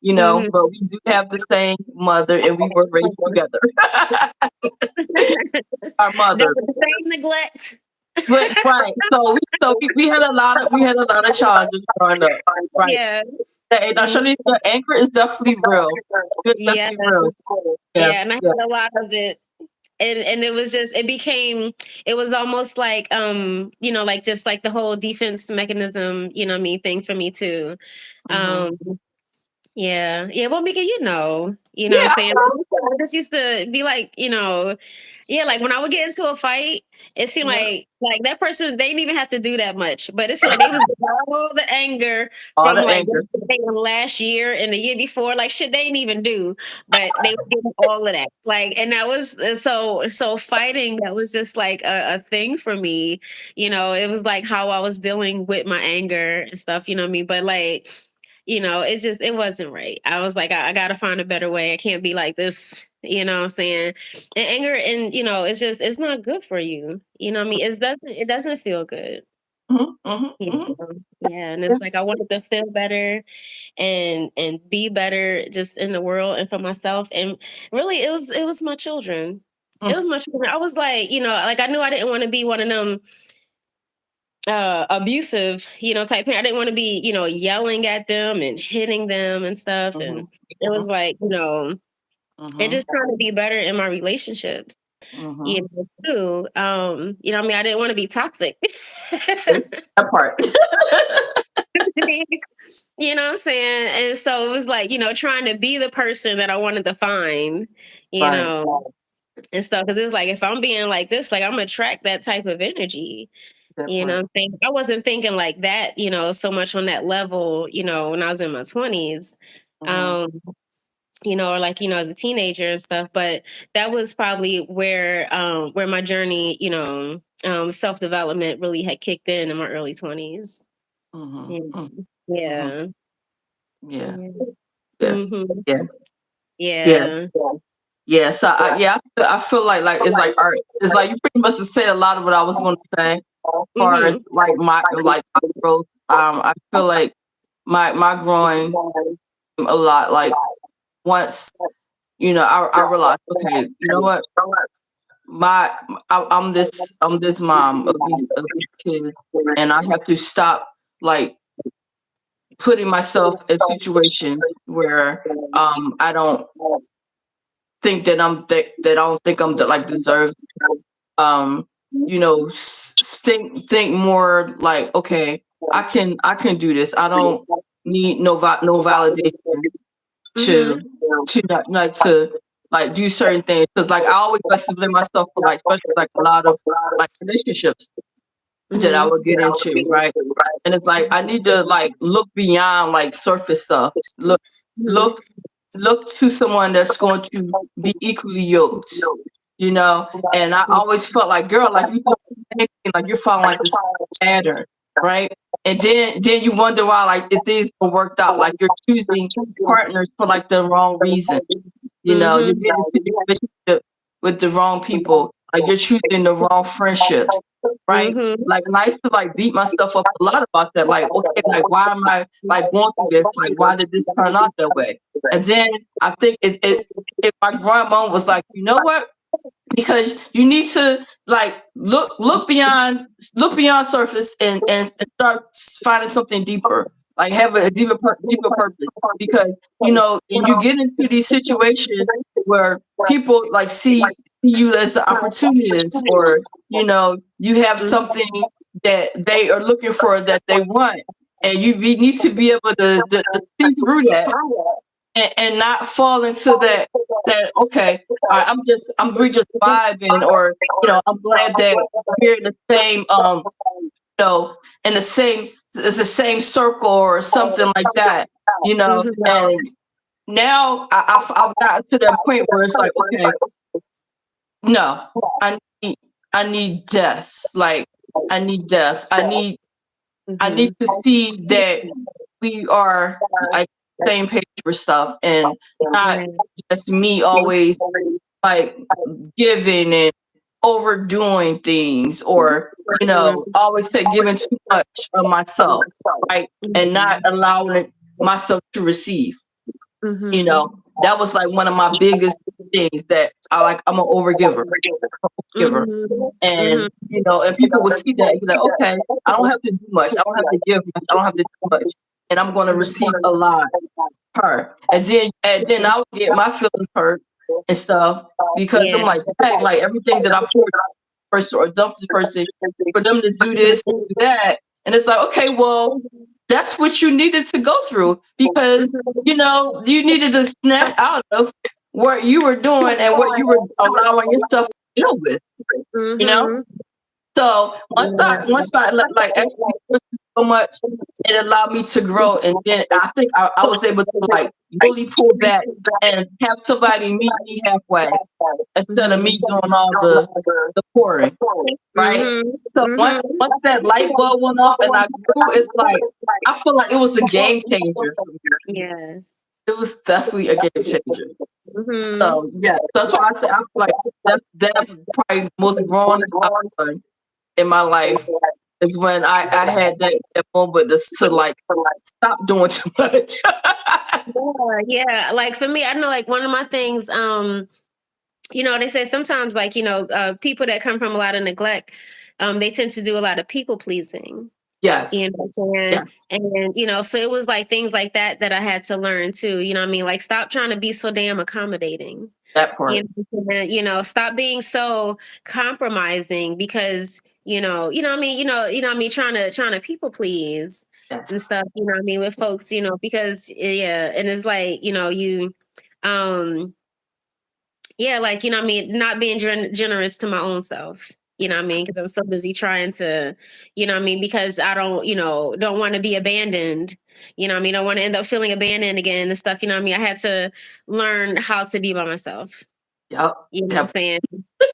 Mhm. but we do have the same mother and we were raised together. Our That mother. was the same neglect. But right. So we had a lot of challenges growing up. Right. Yeah. And Mhm. Shanice, the anchor is definitely real. It's Yeah. definitely real. Yeah. Yeah, and I Yeah. had a lot of it. And it was just it was almost like like just like the whole defense mechanism, what I mean, thing for me too. Mm-hmm. Um Yeah, yeah. Well, Mika, what I'm Yeah. saying. I just used to be like, yeah, like when I would get into a fight, it seemed Yeah. like that person they didn't even have to do that much, but it seemed like they was all the anger All from the like anger. last year and the year before, like shit they didn't even do, but they were getting all of that. Like, and that was so fighting. That was just like a thing for me. It was like how I was dealing with my anger and stuff. You know what I mean? But like it wasn't right. I was like, I gotta find a better way. I can't be like this, what I'm saying? And anger and it's not good for you. You know what I mean? It doesn't feel good. Mm-hmm. Mm-hmm. You Mm-hmm. know? Yeah. And Yeah. it's like I wanted to feel better and be better just in the world and for myself. And really it was my children. It was my children. I was like, like I knew I didn't want to be one of them abusive, type parent. I didn't want to be, yelling at them and hitting them and stuff. Mm-hmm. And it was like, and Mm-hmm. just trying to be better in my relationships, Mm-hmm. too. I mean, I didn't want to be toxic. That part. What I'm saying? And so it was like, trying to be the person that I wanted to find, you Right. know, and stuff. Cause it's like if I'm being like this, like I'm gonna attract that type of energy. That part. I'm saying? I wasn't thinking like that, so much on that level, when I was in my 20s. Mm-hmm. Um, or like, as a teenager and stuff. But that was probably where my journey, self-development really had kicked in my early 20s. Mm-hmm. Yeah. Mm-hmm. Yeah. Yeah. Yeah. Yeah. Mhm. Yeah. Yeah. Yeah. Yeah. So I feel like it's like art. It's like you pretty much just said a lot of what I was going to say. As far as Mhm. my growth, I feel like my growing a lot. Like once I realized, okay, you know what, my I'm this mom of these kids, and I have to stop like putting myself in situations where I don't think that I don't think I'm like deserve um think more like, okay, I can do this. I don't need no validation to Mhm. not to like do certain things, because like I always like to blame myself for like, especially like a lot of like relationships that I Mhm. would get into, right? And it's like I need to like look beyond like surface stuff. Mhm. Look look to someone that's going to be equally yoked, you know. And I always felt like, girl, like you do the same thing, like you're following like this pattern, right? And then you wonder why like if things don't work out, like you're choosing partners for like the wrong reason. You're Mhm. getting into a relationship with the wrong people, like you're choosing the wrong friendships. right? Mhm. Like, and I used to like beat myself up a lot about that. Like, okay, like why am I like going through this? Like, why did this turn out that way? And then I think it my grandma was like, you know what? Because you need to like look beyond surface and start finding something deeper, like have a deeper purpose. Because you get into these situations where people like see you as the opportunist, or you have something that they are looking for, that they want, and need to be able to see through that, and not fall into that okay, we're just vibing, or I'm glad that we're in the same in the same circle or something like that, Mhm. and now I've gotten to that point where it's like, okay, no, I need I need death. Like, I need death. I need Mhm. to see that we are like same page for stuff, and not Right. just me always like giving and overdoing things, or Mhm. always giving too much of myself, right? And not Mhm. allowing myself to receive. Mhm. That was like one of my biggest things, that I'm an overgiver, giver. Mhm. And Mhm. and people would see that and be like, okay, I don't have to do much. I don't have to give much. I don't have to do much. And I'm gonna receive a lot, her. And then I would get my feelings hurt and stuff, because I'm Yeah. like, dang, like everything that I poured into this person or done for this person, for them to do this, do that. And it's like, okay, well, that's what you needed to go through, because you needed to snap out of what you were doing and what you were allowing yourself to deal with, you know? Mhm. So Yeah. like actually put so much, it allowed me to grow, and then I think I was able to like really pull back and have somebody meet me halfway, instead of me Mhm. doing all the pouring, right? Mhm. So Mhm. once that light bulb went off and I grew, it's like I feel like it was a game changer. Yes. It was definitely a game changer. Mhm. So yeah, that's why I say I feel like that's probably the most growing I've done in my life, is when I had that moment to like stop doing too much. Yeah, yeah. Like for me, I know like one of my things, they say sometimes like, people that come from a lot of neglect, they tend to do a lot of people pleasing. You Yes, know what I'm saying? yes, And, so it was like things like that I had to learn too. You know what I mean? Like stop trying to be so damn accommodating. that part. Stop being so compromising, because, what I mean, what I mean, trying to people please Yes, and stuff, what I mean, with folks, because yeah, and it's like, um yeah, like, what I mean, not being generous to my own self. You know what I mean? Because I was so busy trying to, what I mean, because I don't want to be abandoned. You know what I mean? I want to end up feeling abandoned again and stuff. You know what I mean? I had to learn how to be by myself. yep, You know what I'm that, saying?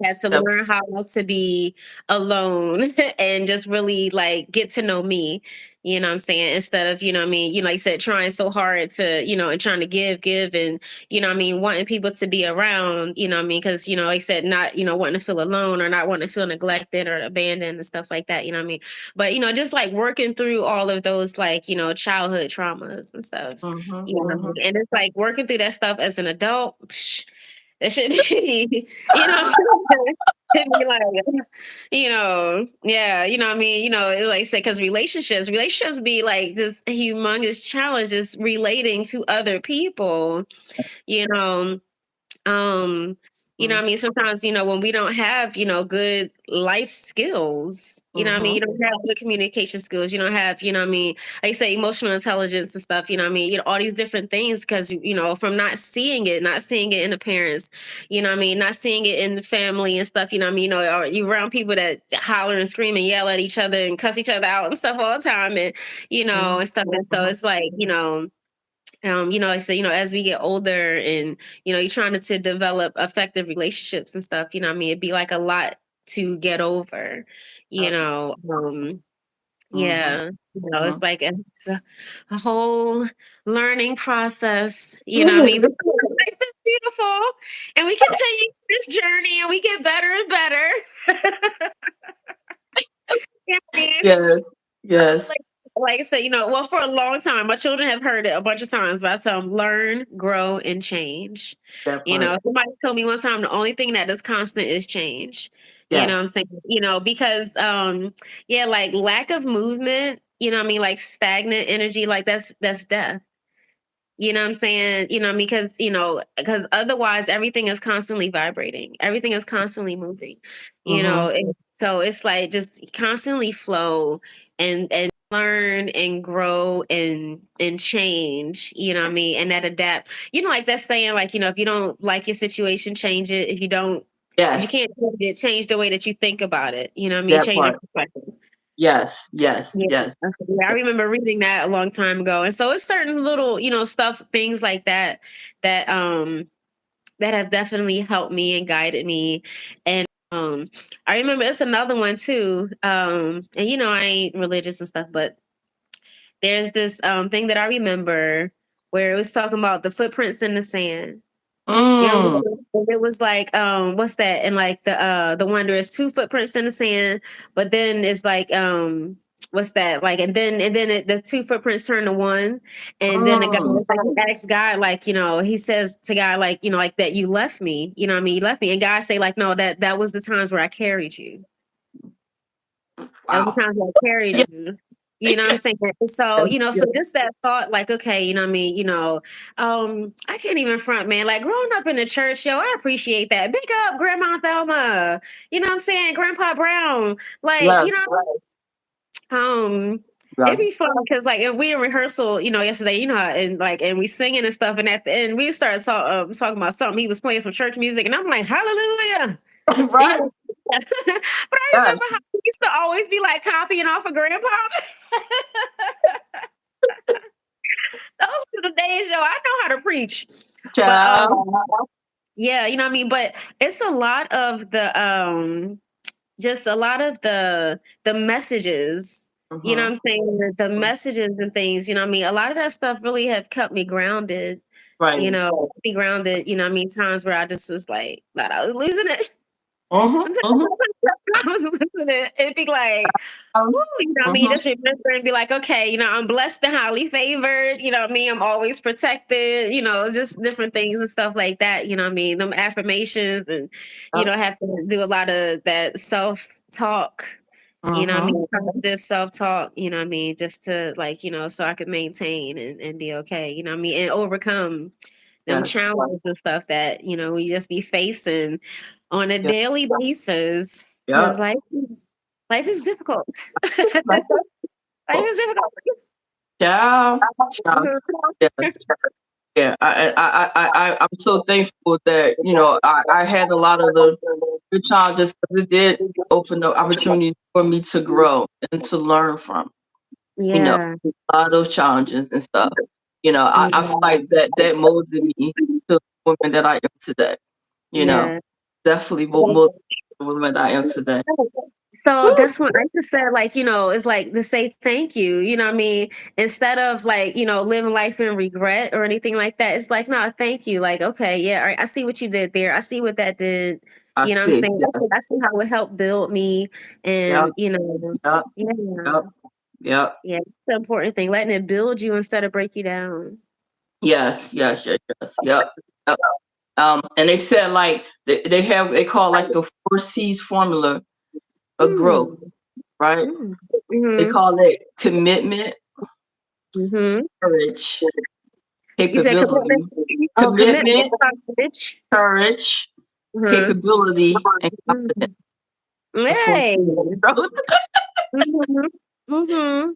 Had to that, learn how to be alone and just really like get to know me, you know what I'm saying? Instead of, what I mean, like you said, trying so hard to, and trying to give and, what I mean, wanting people to be around, you know what I mean? Because, like I said, not, wanting to feel alone or not wanting to feel neglected or abandoned and stuff like that, you know what I mean? But, just like working through all of those like, childhood traumas and stuff, mhm, you know what I mhm. mean? And it's like working through that stuff as an adult. It should be, you know what I'm saying? It'd be like, yeah, what I mean, like I said, because relationships be like this humongous challenge, just relating to other people, you know. Um, what I Mhm, mean, sometimes, when we don't have, good life skills, what I mean, mhm, you don't have good communication skills, you don't have, what I mean, like say emotional intelligence and stuff, what I mean, all these different things because from not seeing it in the parents, what I mean, not seeing it in the family and stuff, what I mean, or you around people that holler and scream and yell at each other and cuss each other out and stuff all the time and mhm, and stuff. And so mhm. it's like, I say, as we get older and, you're trying to develop effective relationships and stuff, what I mean, it'd be like a lot to get over, you Yep, know. mhm, Yeah, it's mhm. like a whole learning process, what I mean. But life is beautiful and we continue this journey and we get better and better. Yes. Yes. like like I said, well, for a long time, my children have heard it a bunch of times, but I tell them learn, grow, and change. That part. Somebody told me one time the only thing that is constant is change. You Yes. know what I'm saying? Because yeah, like lack of movement, what I mean, like stagnant energy, like that's death. You know what I'm saying? Because otherwise everything is constantly vibrating. Everything is constantly moving. Mm-hmm. So it's like just constantly flow and learn and grow and change, what I mean, and that adapt. Like that saying, like, if you don't like your situation, change it. If you Yes. can't change it, change the way that you think about it. You know what I mean? That Change your part. perspective. Yes. Yes. Yeah, Yes. yeah, I remember reading that a long time ago. And so it's certain little, stuff, things like that that that have definitely helped me and guided me. And I remember it's another one too. And I ain't religious and stuff, but there's this thing that I remember where it was talking about the footprints in the sand. Mm. It was like, what's that? And like the one there's two footprints in the sand, but then it's like, what's that? Like, and then the two footprints turn to one, and then the guy Mm. like he asks God, like, he says to God, like, like that you left me, what I mean, you left me, and God say like, no, that was the times where I carried you. That was the Wow. times when I carried Yeah. you. You know what I'm saying? And so, Yeah. so just that thought, like, okay, you know what I mean, I can't even front, man. Like growing up in the church, yo, I appreciate that. Big up Grandma Thelma. You know what I'm saying? Grandpa Brown. Like, Yeah. it'd Yeah. be fun because like if we in rehearsal, yesterday, and we singing and stuff, and at the end we started talking about something. He was playing some church music, and I'm like, hallelujah. You Right. know, but I Yeah. remember how he used to always be like copying off of grandpa. Those were the days, yo. I know how to preach. But Child. yeah, you know what I mean? But it's a lot of the just a lot of the messages, you know Mm-hmm. what I'm saying? The messages and things, you know what I mean? A lot of that stuff really have kept me grounded, Right. be grounded, you know what I mean? Times where I just was like, thought I was losing it. Mm-hmm. Mm-hmm. I was losing it. It'd be like, woo, you know what I mean? Mm-hmm. Just remember and be like, okay, I'm blessed and highly favored. You know what I mean? I'm always protected. Just different things and stuff like that. You know what I mean? Them affirmations and have to do a lot of that self talk. You know what I Mm-hmm. mean? Positive self talk. You know what I mean? Just to like so I could maintain and be okay. You know what I mean? And overcome them Yes. challenges and stuff that we just be facing on a Yeah. daily basis Yeah. because life is difficult. Like Life is difficult. child. Child. Yeah. Yeah. I'm so thankful that, I had a lot of the good challenges because it did open up opportunities for me to grow and to learn from, Yeah. a lot of those challenges and stuff. I feel Yeah. like that molded me to the woman that I am today. You know, Yeah. definitely molded the woman that I am today. So Woo! that's what I just said, like, it's like to say thank you, you know what I mean? Instead of like, living life in regret or anything like that. It's like, no, thank you. Like, okay, yeah, all right, I see what you did there. I see what that did. I You know what I'm see. saying? Yeah. I see how it helped build me Yep. and Yep. yeah. Yep. Yep. Yeah. It's the important thing, letting it build you instead of break you down. Yes. Yes. Yes. Yes. Yep. Yep. And they said like they call like the 4 C's formula of growth, Mm. right? Mm. They Mhm. call it commitment, Mhm. courage, You said commitment? capability, Oh, commitment, commitment, courage. courage, Mhm. capability, and confidence. Mhm. The 4 Hey. C's of growth. Mhm. Mhm.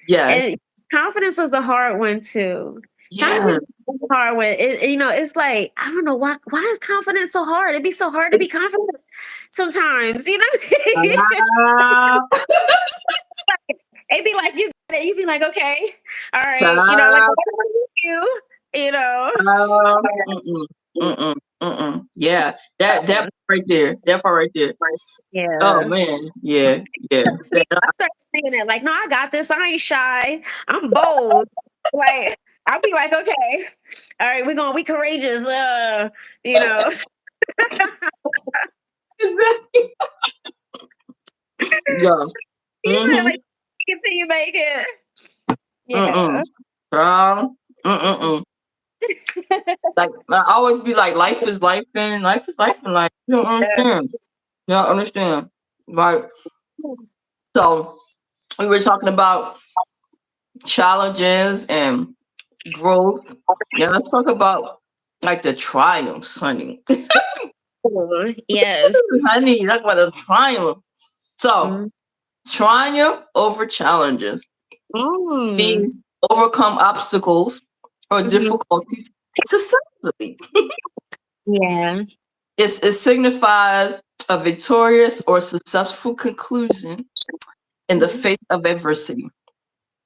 Yes. And confidence was the hard one too. Confidence Yes. is the hard one. It's like, I don't know why is confidence so hard? It'd be so hard to be confident sometimes, you know? Ah, It'd be like you got it. You'd be like, okay, all right, like ah, what about you? You know? mm-mm, mm-mm, mm-mm. Yeah, that part right there. That part right there. Oh Yeah. man, yeah, yeah. See, I started saying that, like, no, I got this. I ain't shy. I'm bold. Like, I'll be like, okay, all right, we courageous. You know. Exactly. Yeah. You said Mm-hmm. like you make it. Mm-mm. Yeah. Girl, mm-mm. Like I always be like, life is life, and like you don't understand. You don't understand. Right. So we were talking about challenges and growth. Yeah, let's talk about like the triumphs, honey. Yes. Honey, that's about the triumph. So Mm. triumph over challenges Mm. means overcome obstacles or Mhm. difficulties successfully. Yeah. It signifies a victorious or successful conclusion in the Mhm. face of adversity,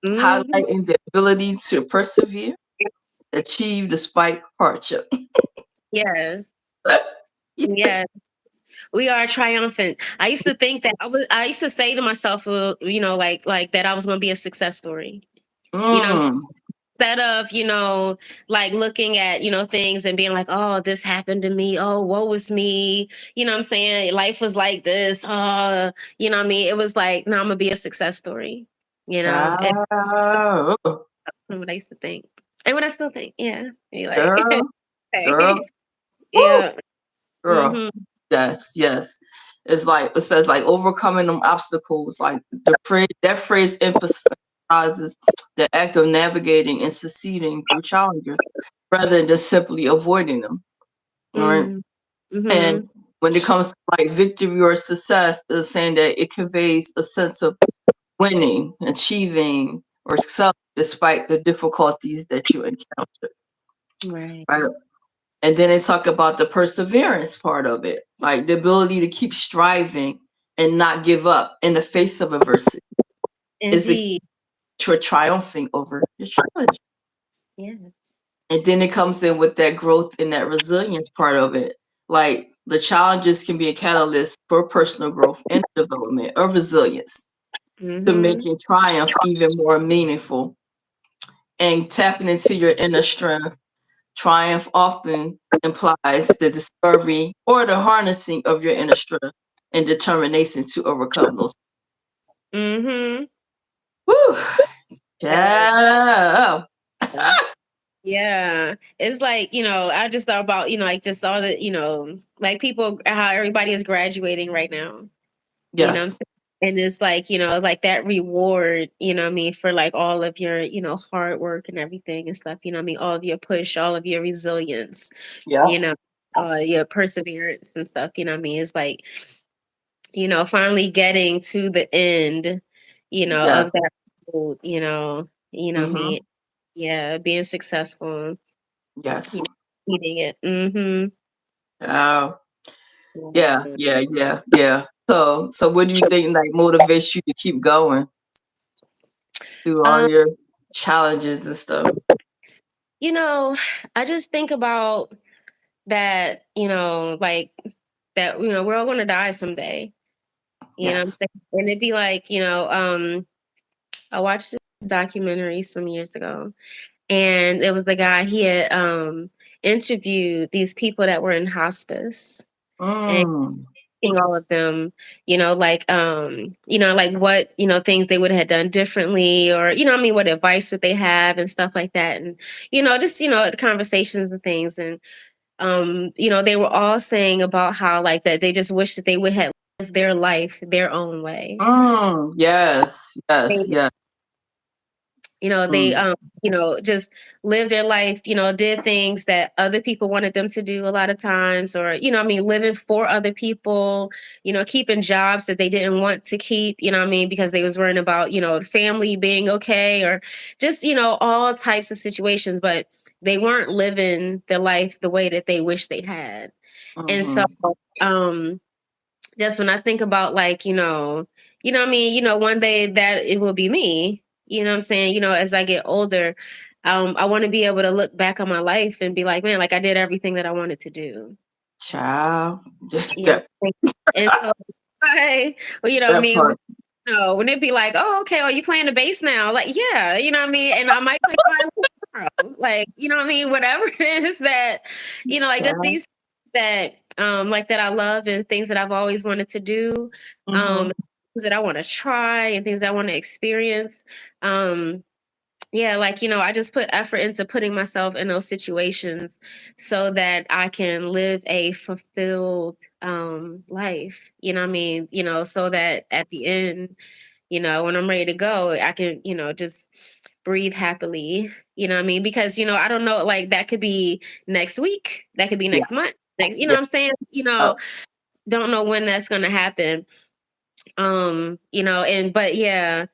Mhm. highlighting the ability to persevere, achieve despite hardship. Yes. Yes. Yes. We are triumphant. I used to think that I used to say to myself, like that I was going to be a success story. You know, Mm. instead of, like looking at, things and being like, oh, this happened to me. Oh, woe was me. You know what I'm saying? Life was like this. You know what I mean? It was like, no, I'm gonna be a success story. And Ah, that's what I used to think. And what I still think. Yeah. Be like, girl, girl, hey. woo, Yeah. girl. Hmm. Yes, yes. It's like it says like overcoming them obstacles. Like that phrase emphasizes the act of navigating and succeeding through challenges rather than just simply avoiding them. All right. And Mm-hmm. when it comes to like victory or success, it's saying that it conveys a sense of winning, achieving, or excel despite the difficulties that you encounter. Right. Right. And then they talk about the perseverance part of it, like the ability to keep striving and not give up in the face of adversity. Is it Indeed. you're triumphing over your challenge? Yeah. And then it comes in with that growth and that resilience part of it. Like the challenges can be a catalyst for personal growth and development or resilience to Mm-hmm. making triumph even more meaningful and tapping into your inner strength. Triumph often implies the discovery or the harnessing of your inner strength and determination to overcome those. Mm-hmm. Woo! Yes. Yeah. Yeah. It's like, I just thought about, like just all the, like people, how everybody is graduating right now. You know what I'm Yes. saying? And it's like, like that reward, what I mean, for like all of your, hard work and everything and stuff, what I mean, all of your push, all of your resilience, Yeah. you know, your perseverance and stuff, what I mean? It's like, finally getting to the end, Yes. of that road, what I Hmm. mean? Yeah, being successful, Yes. you know, eating it. Mm-hmm. Oh. Yeah. Yeah. Yeah. Yeah. So what do you think like motivates you to keep going through all Um, your challenges and stuff? you know, I just think about that, like that, we're all gonna die someday. You know what I'm Yes. saying? And it'd be like, I watched this documentary some years ago, and it was the guy, he had interviewed these people that were in hospice, and Mm. asking all of them, like what, things they would have done differently, or, what I mean, what advice would they have and stuff like that. And, just, conversations and things. And they were all saying about how like that they just wish that they would have lived their life their own way. Mm. Yes. Yes. They, Yes. they Mm. just lived their life, did things that other people wanted them to do a lot of times, or, I mean, living for other people, keeping jobs that they didn't want to keep, I mean, because they was worrying about, family being okay, or just, all types of situations, but they weren't living their life the way that they wish they had. And so, Mm-hmm. um, just when I think about like, what I mean, one day that it will be me, what I'm saying, as I get older, I want to be able to look back on my life and be like, man, like I did everything that I wanted to do. Child. You know, that and so well, what I that mean, part. when it be like, oh, okay, are you playing the bass now? Like, yeah, you know what I mean? And I might play violin tomorrow. Like, you know what I mean? Whatever it is that, like just Child. these that like that I love and things that I've always wanted to do. Um, Mm-hmm. that I want to try and things that I want to experience. Um, yeah, like, I just put effort into putting myself in those situations so that I can live a fulfilled life. You know what I mean? So that at the end, when I'm ready to go, I can, just breathe happily. You know what I mean? Because, I don't know, like that could be next week, that could be Yeah, next month. Like, you know yeah, what I'm saying? Don't know when that's gonna happen. And but yeah,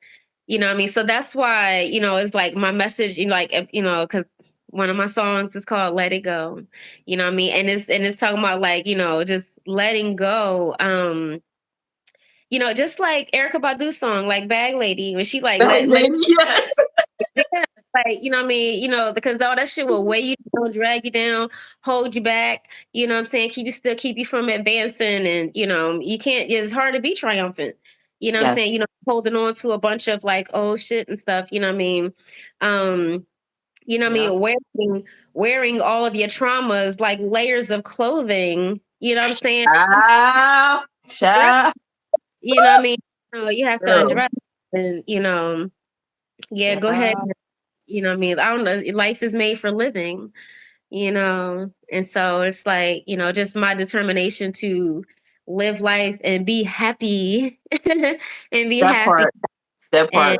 what I mean? So that's why, it's like my message, like, because one of my songs is called Let It Go. You know what I mean? And it's talking about like, just letting go. Just like Erica Badu's song, like Bag Lady, when she like let it yes, yeah, like, what I mean? Because all that shit will weigh you down, drag you down, hold you back, you know what I'm saying? Keep you from advancing and you can't it's hard to be triumphant. You know what I'm yes. saying? Holding on to a bunch of like old shit and stuff, you know what I mean? Um, Yeah. wearing all of your traumas like layers of clothing, you know what I'm saying? Ah, child, You know what I mean? So you have to girl. undress and yeah, go ahead. Wow. You know what I mean? I don't know. Life is made for living, and so it's like, just my determination to live life and be happy and be That happy part. That and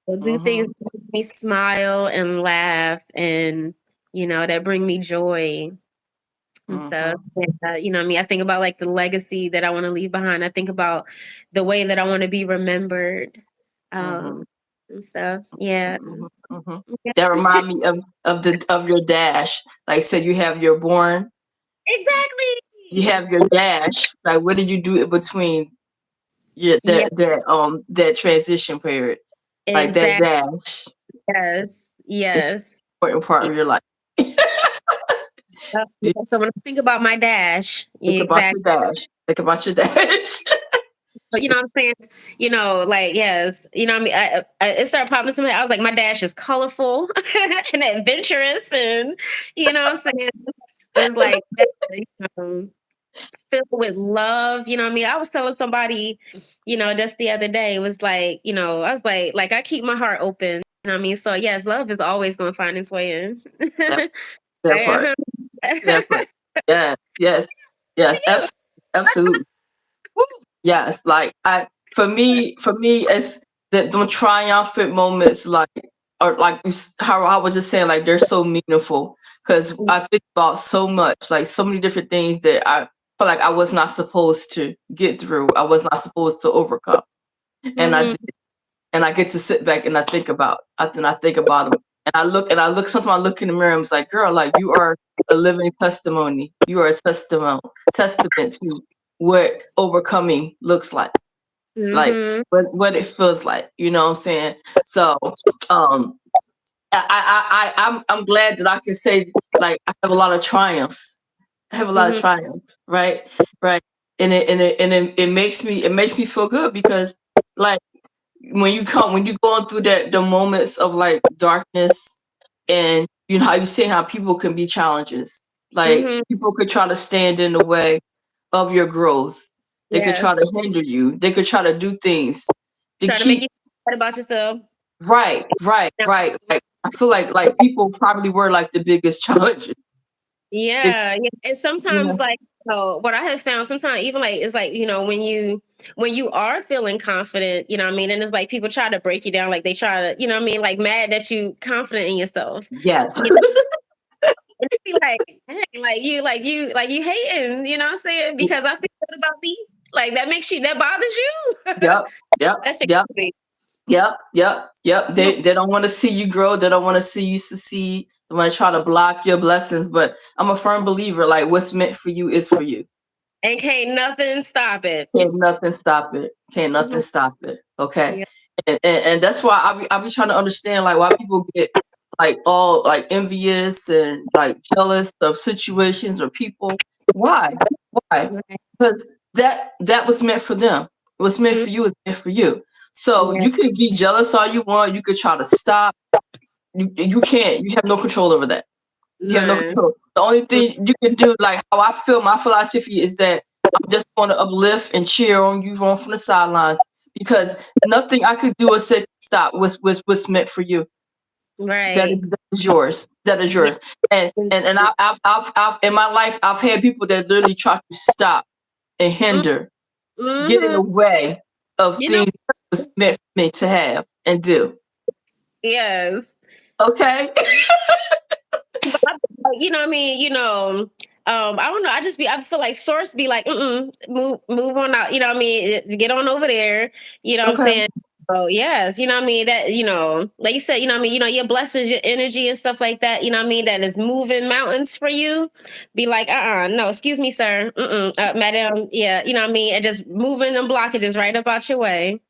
part. do things Mm-hmm. that make me smile and laugh and, that bring me joy and stuff. Mm-hmm. And, you know what I mean? I think about like the legacy that I want to leave behind. I think about the way that I want to be remembered Mm-hmm. um, and stuff. Yeah. Mm-hmm. Mm-hmm. That remind me of your dash. Like I said, you have your born, you Exactly. have your dash. Like what did you do in between your Yeah, that transition period? Like that exactly. dash Yes. is Yes. an important part Yeah. of your life. Yeah. So when I think about my dash, Think about exactly. your dash. Think about your dash. But you know what I'm saying? Like yes, what I mean. It started popping into my head. I was like, my dash is colorful and adventurous, and what I'm saying. It's like um, filled with love. You know what I mean? I was telling somebody, just the other day, it was like, I was like I keep my heart open. You know what I mean? So yes, love is always going to find its way in. that, that part. That part. Yes. Yes. Yes. Absolutely. Woo. Yes, like for me, it's the triumphant moments, like or like how I was just saying, like they're so meaningful because I think about so much, like so many different things that I feel like I was not supposed to get through. I was not supposed to overcome, and I Mhm, did, and I get to sit back and I think about them, and I look. Sometimes I look in the mirror and I'm like, girl, like you are a living testimony. You are a testament to what overcoming looks like mhm, what it feels like. You know what I'm saying? So um I'm glad that I can say like I have a lot of triumphs. I have a lot of mhm, triumphs, right? Right. And it makes me feel good because like when you going through the moments of like darkness and you know how you say how people can be challenges. Like mhm. people could try to stand in the way of your growth. They could try Yes. to hinder you. They could try to do things to Try to make keep you feel about yourself. right. Like I feel like people probably were like the biggest challenges. They, Yeah, yeah. And you sometimes, know, like, what I have found, sometimes even like it's like when you are feeling confident, you know what I mean, and it's like people try to break you down, like they try to, what I mean, like mad that you confident in yourself. yes. You know, and it be like, dang, like you hating, you know what I'm saying? Because I feel good about me. Like that bothers you. Yep. Yep. That shit Yep. crazy. Yep. They don't want to see you grow. They don't want to see you succeed. They want to try to block your blessings. But I'm a firm believer. Like what's meant for you is for you. And can't nothing stop it. Can't nothing stop it. Can't nothing Mhm. stop it. Okay. Yeah. And that's why I be trying to understand like why people get like all like envious and like jealous of situations or people. Why? Why? Right. Because that was meant for them. What's meant Mhm. for you is meant for you. So Yeah. you can be jealous all you want. You could try to stop. You can't. You have no control over that. You have no None. control. The only thing you can do, like how I feel, my philosophy is that I'm just going to uplift and cheer on you from the sidelines. because nothing I could do except stop what's meant for you. Right. That is yours. That is Yeah. yours. And I've in my life I've had people that literally try to stop and hinder, get in Mm-hmm. the way of You know, things that was meant for me to have and do. yes. Okay. You know what I mean? I don't know. I feel like source be like, move on out. You know what I mean? Get on over there. You know what I'm Okay. saying? Oh yes, you know what I mean? That, like you said, you know what I mean, your blessings, your energy and stuff like that, you know what I mean, that is moving mountains for you. Be like, no, excuse me, sir. Madam, yeah, you know what I mean? And just moving them blockages right up out your way.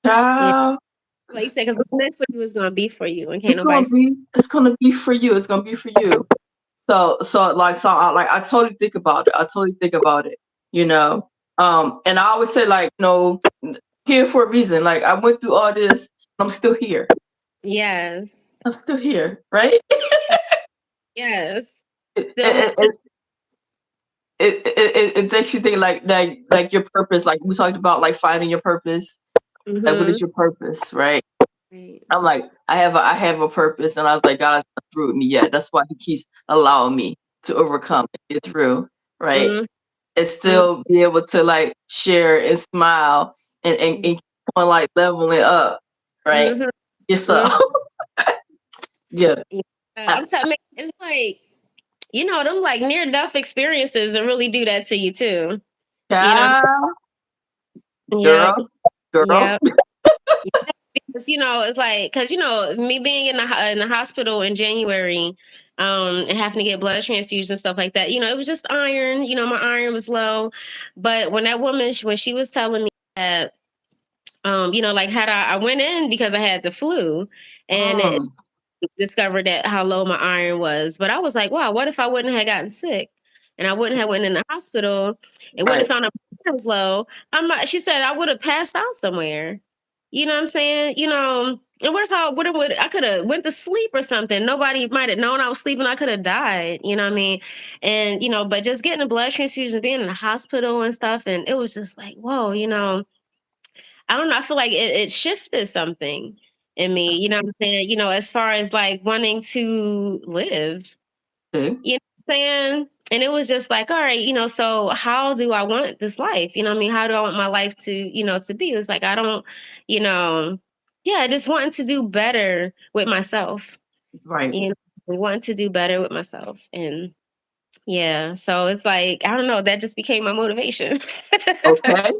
Yeah. Child, Like you said, because what's meant for you is gonna be for you and can't nobody it's gonna be for you. It's gonna be for you. I totally think about it. I totally think about it, you know. And I always say, like, here for a reason. Like, I went through all this, I'm still here. Yes. I'm still here, right? Yes. it, Still it, it, it makes you think like your purpose, like we talked about, like finding your purpose. Like, what is mm-hmm. your purpose, right? Right. I'm like, I have a purpose, and I was like, God's not through with me yet. That's why He keeps allowing me to overcome and get through, right? Mm-hmm. And still be able to like share and smile and keep on like leveling up, right? Mm-hmm. Yourself. Mm-hmm. Yeah. Yeah. I'm telling it's like, them like near death experiences that really do that to you too. You know? Child, Yeah. girl, girl. Yeah. Because, it's like, because, me being in the hospital in January, and having to get blood transfusions and stuff like that, it was just iron, my iron was low. But when that woman, when she was telling me that, like I went in because I had the flu, and it Mm, discovered that how low my iron was. But I was like, wow, what if I wouldn't have gotten sick and I wouldn't have went in the hospital and wouldn't right, have found out my iron was low? She said I would have passed out somewhere. You know what I'm saying? And what if I I could have went to sleep or something? Nobody might have known I was sleeping. I could have died. You know what I mean? And but just getting a blood transfusion, being in the hospital and stuff, and it was just like, whoa, I don't know. I feel like it shifted something in me. You know what I'm saying? As far as like wanting to live. see, You know what I'm saying? And it was just like, all right, so how do I want this life? You know what I mean? How do I want my life to, to be? It was like I don't, you know, yeah, just wanting to do better with myself. right, You know, wanting to do better with myself. And yeah, so it's like, I don't know, that just became my motivation. okay,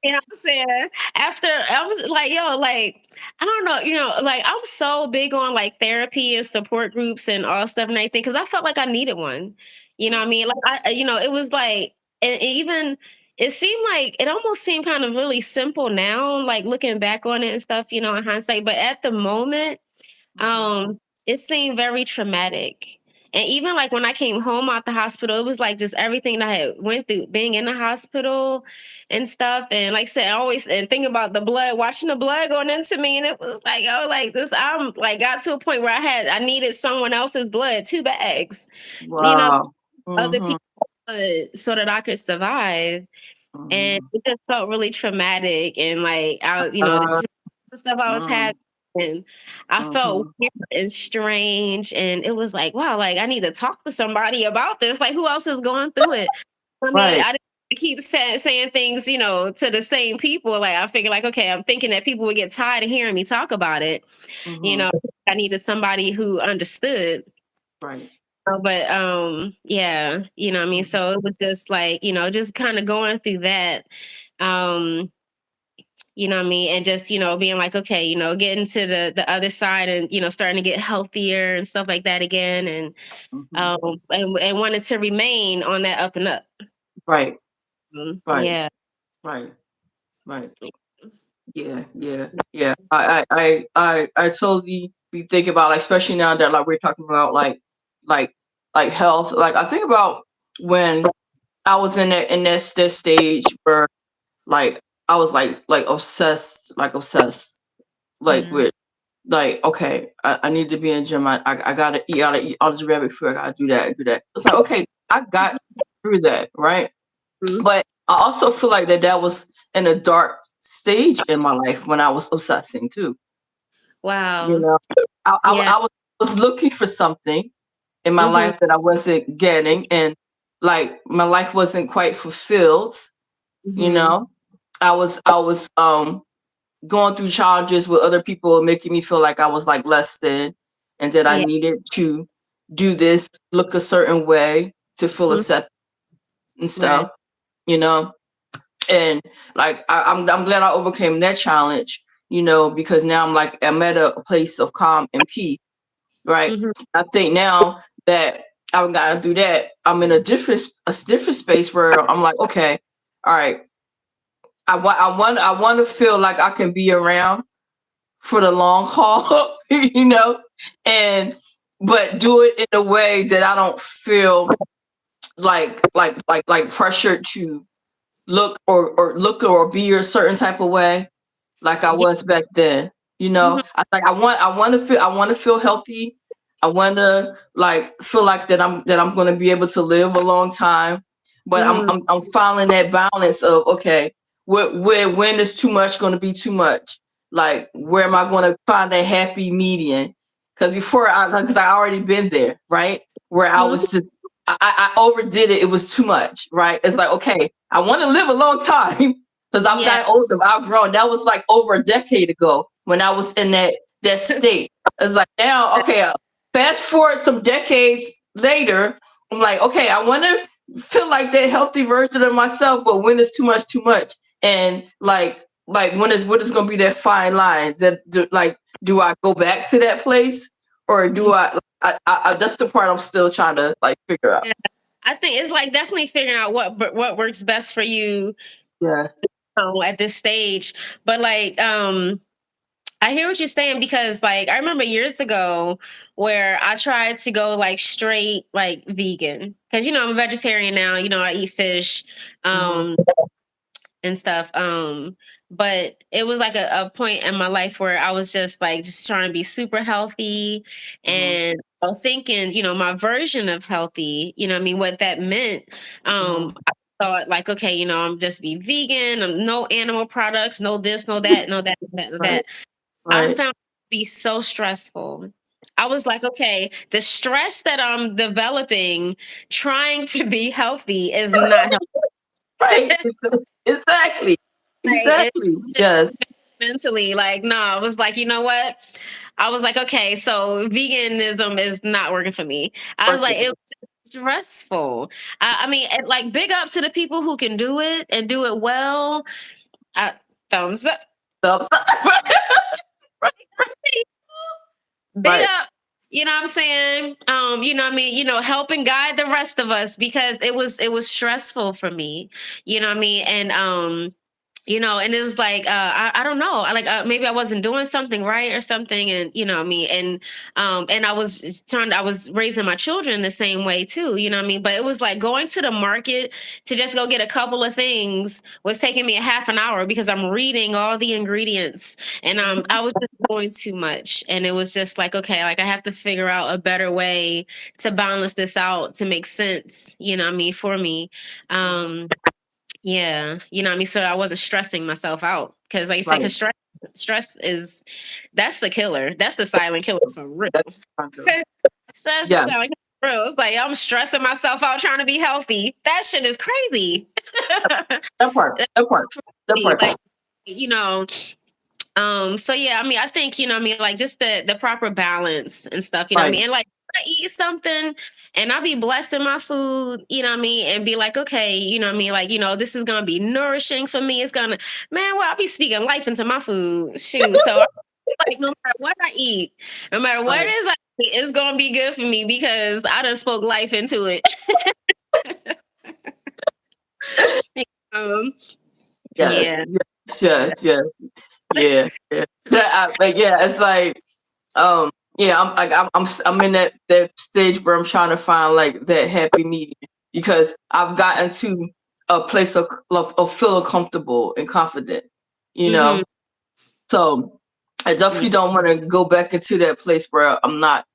You know what I'm saying? After I was like, yo, like, I don't know, like I'm so big on like therapy and support groups and all stuff and everything because I felt like I needed one. You know what I mean? Like it was like, and even it seemed like it almost seemed kind of really simple now, like looking back on it and stuff, in hindsight. But at the moment, it seemed very traumatic. And even like when I came home out the hospital, it was like just everything that I had went through being in the hospital and stuff. And like I said, I always and think about the blood, watching the blood going into me. And it was like, oh, like this, I'm like got to a point where I needed someone else's blood, 2 bags, you know, wow, other mm-hmm. people's blood so that I could survive. And Mm-hmm. it just felt really traumatic. And like I was, Uh, the stuff I was mm, having. And I felt mm-hmm. weird and strange, and it was like, wow, like I need to talk to somebody about this. Like, who else is going through it? I mean, Right, I didn't keep saying things, to the same people. Like, I figured, like, okay, I'm thinking that people would get tired of hearing me talk about it. You mm-hmm. know, I needed somebody who understood. Right. But yeah, what I mean. Mhm. So it was just like, just kind of going through that. Um, you know what I mean? And just, being like, okay, getting to the other side and, starting to get healthier and stuff like that again. And Mhm. and wanted to remain on that up and up. Right, right, Yeah. right, right. Yeah, yeah, yeah. I totally be thinking about, like, especially now that like we're talking about like like health. Like, I think about when I was in that stage where like I was like obsessed, like Mhm. with like, okay, I need to be in the gym. I gotta eat all this rabbit food. I gotta do that. It's like, okay, I got through that, right? Mhm. But I also feel like that was in a dark stage in my life when I was obsessing too. You Wow. know, Yeah. I was looking for something in my Mhm. life that I wasn't getting, and like my life wasn't quite fulfilled. You Mhm. know, I was going through challenges with other people, making me feel like I was like less than, and that I Yeah. needed to do this, look a certain way to feel Mhm. accepted and Right. stuff. You know, and like I'm glad I overcame that challenge. You know, because now I'm at a place of calm and peace. Right. Mhm. I think now that I've gotten through that, I'm in a different space where I'm like, okay, all right. I want to feel like I can be around for the long haul, you know, and but do it in a way that I don't feel like pressured to look or be a certain type of way like I Yeah. was back then. You Mhm. know, I want to feel healthy. I want to like feel like that I'm going to be able to live a long time. But Mhm. I'm finding that balance of okay, when is too much going to be too much? Like where am I going to find that happy median? Because I already been there, right? Where I Mhm. was just I overdid it. It was too much, right? It's like okay, I want to live a long time, because I've Yeah. gotten older, I've outgrown. That was like over a decade ago when I was in that state. It's like now, okay, fast forward some decades later, I'm like, okay, I want to feel like that healthy version of myself, but when it's too much, and like when is going to be that fine line that do I go back to that place or do Mhm. I that's the part I'm still trying to like figure out. Yeah. I think it's like definitely figuring out what works best for you, Yeah. at this stage. But like, I hear what you're saying because like I remember years ago where I tried to go like straight like vegan because I'm a vegetarian now. I eat fish. Hmm. Um, and stuff. But it was like a point in my life where I was just trying to be super healthy Hmm. and I was thinking, my version of healthy, what I mean, what that meant. Hmm. I thought like, okay, I'm just be vegan, no animal products, no this, no that, no that, no that, no Right. that. I Right. found it to be so stressful. I was like, okay, the stress that I'm developing trying to be healthy is not Right. healthy. Exactly. It Exactly. Yes. mentally like no, I was like, you know what, I was like, okay, so veganism is not working for me. I was like, it Working. was stressful. I mean, like big up to the people who can do it and do it well. I, thumbs up. Thumbs up. Big Right. up. You know what I'm saying? What I mean, help and guide the rest of us because it was stressful for me. You know what I mean? And it was like I don't know, maybe I wasn't doing something right or something, and what I mean, and I was raising my children the same way too, what I mean, but it was like going to the market to just go get a couple of things was taking me a half an hour because I'm reading all the ingredients, and Mhm. I was just doing too much, and it was just like, okay, like I have to figure out a better way to balance this out to make sense, what I mean, for me. Mhm. um yeah, what I mean? So I wasn't stressing myself out because, like you said, Right. because stress is that's the killer. That's the silent killer for real. That's kind of Stress is yeah. silent killer for real. It's like I'm stressing myself out trying to be healthy. That shit is crazy. That part. That's That part. That crazy. part. Like, you know, so yeah, I mean, I think, I mean, like just the proper balance and stuff, what I Right. mean? And like I eat something and I'll be blessing my food, what I mean, and be like, okay, what I mean, like, this is gonna be nourishing for me. It's gonna, man, well, I'll be speaking life into my food. Shoot. So like no matter what I eat, no matter what it Right. is I eat, it's gonna be good for me because I done spoke life into it. um Yes. yeah. Yes. Yes. Yes. Yeah. Yeah. But yeah, it's like yeah, I'm in that stage where I'm trying to find like that happy medium because I've gotten to a place of feeling comfortable and confident, you Hmm. know. So I Yeah. definitely don't want to go back into that place where I'm not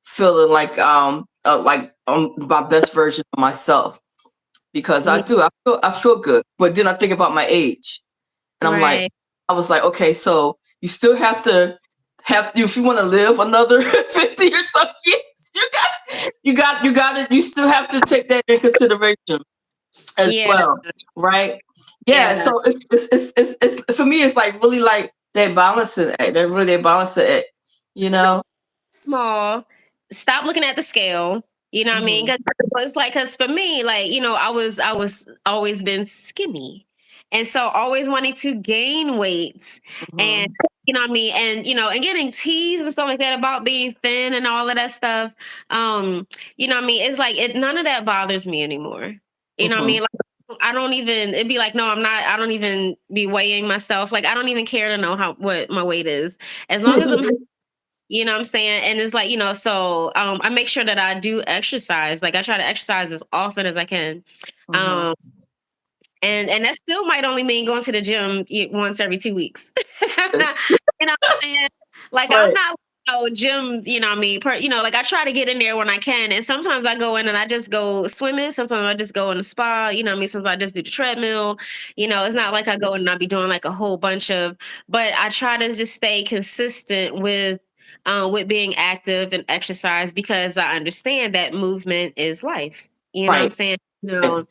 feeling like I'm my best version of myself because Yeah. I feel good, but then I think about my age And I'm like, Right. I was like, okay, so you still have to, if you want to live another 50 or so years, you got it. You still have to take that in consideration as Yeah. well, right? Yeah. Yeah. So it's for me, it's like really like they balance it. They really balance it. You know. Small. Stop looking at the scale. You know what I mean? Mhm. 'Cause it's like, cause for me, like, I was always been skinny. And so always wanting to gain weight and Mhm. you know what I mean? And and getting teased and stuff like that about being thin and all of that stuff. Um, you know what I mean? It's like none of that bothers me anymore. You know what I Mhm. mean? Like I don't even it'd be like, no, I don't even be weighing myself. Like I don't even care to know what my weight is. As long as I'm you know what I'm saying? And it's like, so I make sure that I do exercise. Like I try to exercise as often as I can. Mhm. Um and that still might only mean going to the gym once every 2 weeks. You know what I'm saying? Like I'm Right. not gym, you know what I mean, like I try to get in there when I can. And sometimes I go in and I just go swimming. Sometimes I just go in the spa, you know what I mean? Sometimes I just do the treadmill. It's not like I go in and I be doing like a whole bunch of, but I try to just stay consistent with being active and exercise because I understand that movement is life. You know what I'm Right. saying? Right.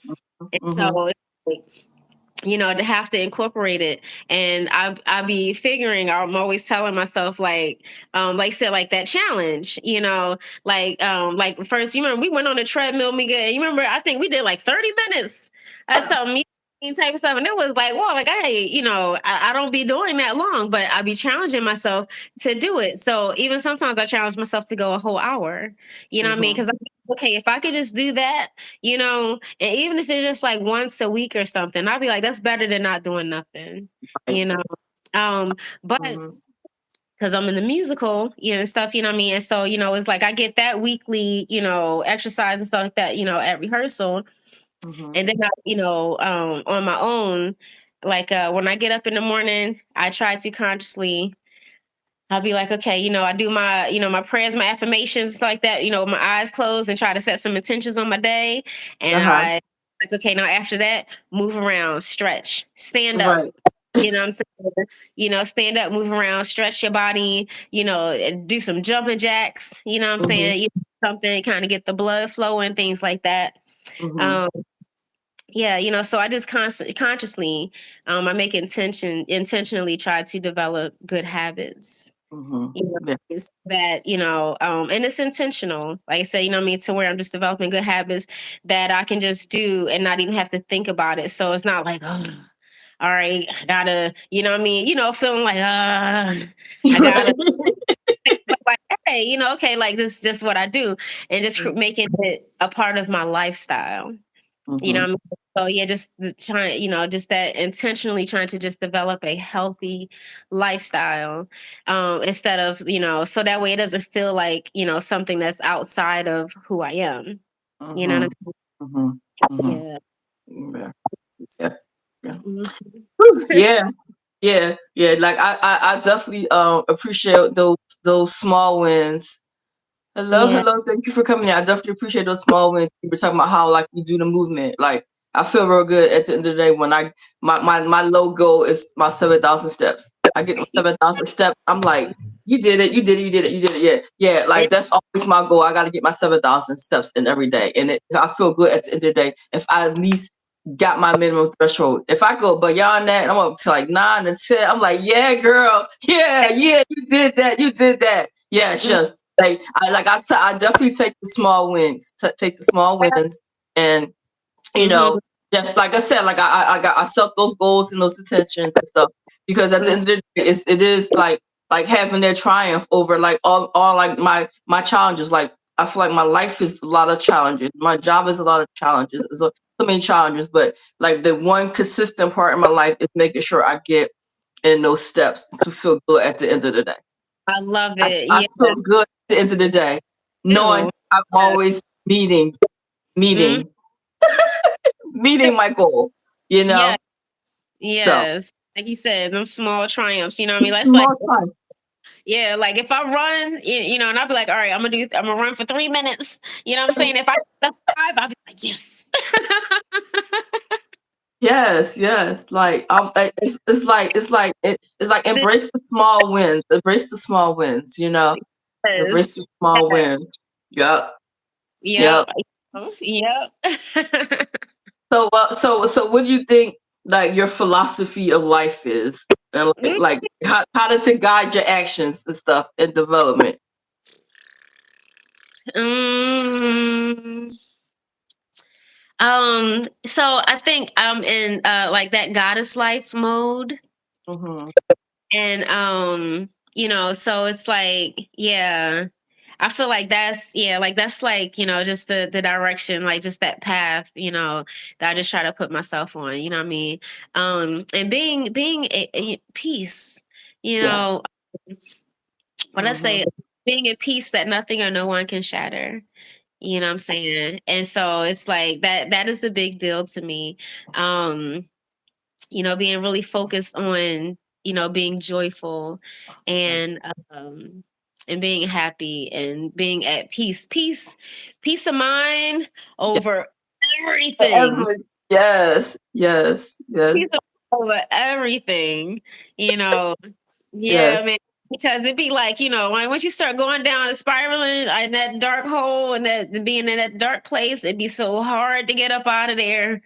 And Mhm. so it's like, to have to incorporate it. And I be figuring, I'm always telling myself like said, like that challenge, like first, you remember we went on a treadmill, Mika, and you remember, I think we did like 30 minutes. That's something type of stuff. And it was like, well, like, I don't be doing that long, but I be challenging myself to do it. So even sometimes I challenge myself to go a whole hour, you know what I mean? Mhm. Because okay, if I could just do that, and even if it's just like once a week or something, I'll be like, that's better than not doing nothing, Right. you know. But Mhm. because I'm in the musical, and stuff, you know what I mean? And so, it's like I get that weekly, exercise and stuff like that, at rehearsal. Mhm. And then on my own, like when I get up in the morning, I try to consciously I'll be like, okay, I do my, my prayers, my affirmations like that, with my eyes closed and try to set some intentions on my day. And Uh-huh. I like, okay, now after that, move around, stretch, stand up. Right. You know what I'm saying? Stand up, move around, stretch your body, and do some jumping jacks, you know what I'm Mhm. saying? Something kind of get the blood flowing, things like that. Mhm. Um, yeah, so I just consciously, I make intentionally try to develop good habits. Mhm. You know, Yeah. is that, and it's intentional. Like I said, you know what I mean, to where I'm just developing good habits that I can just do and not even have to think about it. So it's not like, oh, all right, I gotta, you know what I mean, feeling like, I gotta, but like, hey, okay, like this is just what I do, and just Right. making it a part of my lifestyle. You know Mhm. what I mean? So yeah, just trying, just that intentionally trying to just develop a healthy lifestyle, instead of, so that way it doesn't feel like, something that's outside of who I am. You know what Mhm. I Mhm. Mhm. mean? Yeah. Yeah. Yeah. Yeah. Mhm. Whew. Yeah. Yeah. Yeah. Like I definitely appreciate those small wins. Hello, Yeah. hello. Thank you for coming in. I definitely appreciate those small wins. You were talking about how like you do the movement. Like I feel real good at the end of the day when my low goal is my 7,000 steps. I get my 7,000 steps. I'm like, you did it, you did it, you did it, you did it. Yeah, yeah. Yeah. Like that's always my goal. I got to get my 7,000 steps in every day, and I feel good at the end of the day if I at least got my minimum threshold. If I go beyond that, and I'm up to like 9 and 10. I'm like, yeah, girl, yeah, yeah, you did that, you did that. Yeah, Mhm. sure. I definitely take the small wins, take the small wins, and you Mhm. know, just like I said, like I set those goals and those intentions and stuff because at the end of the day, it is like having that triumph over like all like my challenges. Like I feel like my life is a lot of challenges. My job is a lot of challenges. So many challenges, but like the one consistent part in my life is making sure I get in those steps to feel good at the end of the day. I love I, it. I Yeah. feel good at the end of the day, knowing Do. I'm Yeah. always Mhm. meeting, meeting my goal. You Yeah. know, so Yes. Like you said, them small triumphs, you know what I mean? That's like, small time. yeah, like if I run, and I'll be like, all right, I'm gonna run for 3 minutes. You know what I'm saying? If I get to 5, I'll be like, yes. Yes, yes. Like it's like embrace the small wins. Embrace the small wins. Embrace Yes. the small wins. Yep, yep. Yep. Yep. So what do you think like your philosophy of life is, and like how does it guide your actions and stuff in development? Mm, so I think I'm in like that goddess life mode. Hmm. And so it's like, yeah, I feel like that's like, just the direction, like just that path, that I just try to put myself on, you know what I mean? And being a peace, you Yes. know, what I Hmm. say, being at peace that nothing or no one can shatter. You know what I'm saying? And so it's like that is a big deal to me. Um, being really focused on, being joyful and um and being happy and being at peace. Peace of mind over everything. Yes, yes, yes, Peace over everything, you know. yes, Yeah, man. Because it'd be like, once you start going down and spiraling in that dark hole and that being in that dark place, it'd be so hard to get up out of there.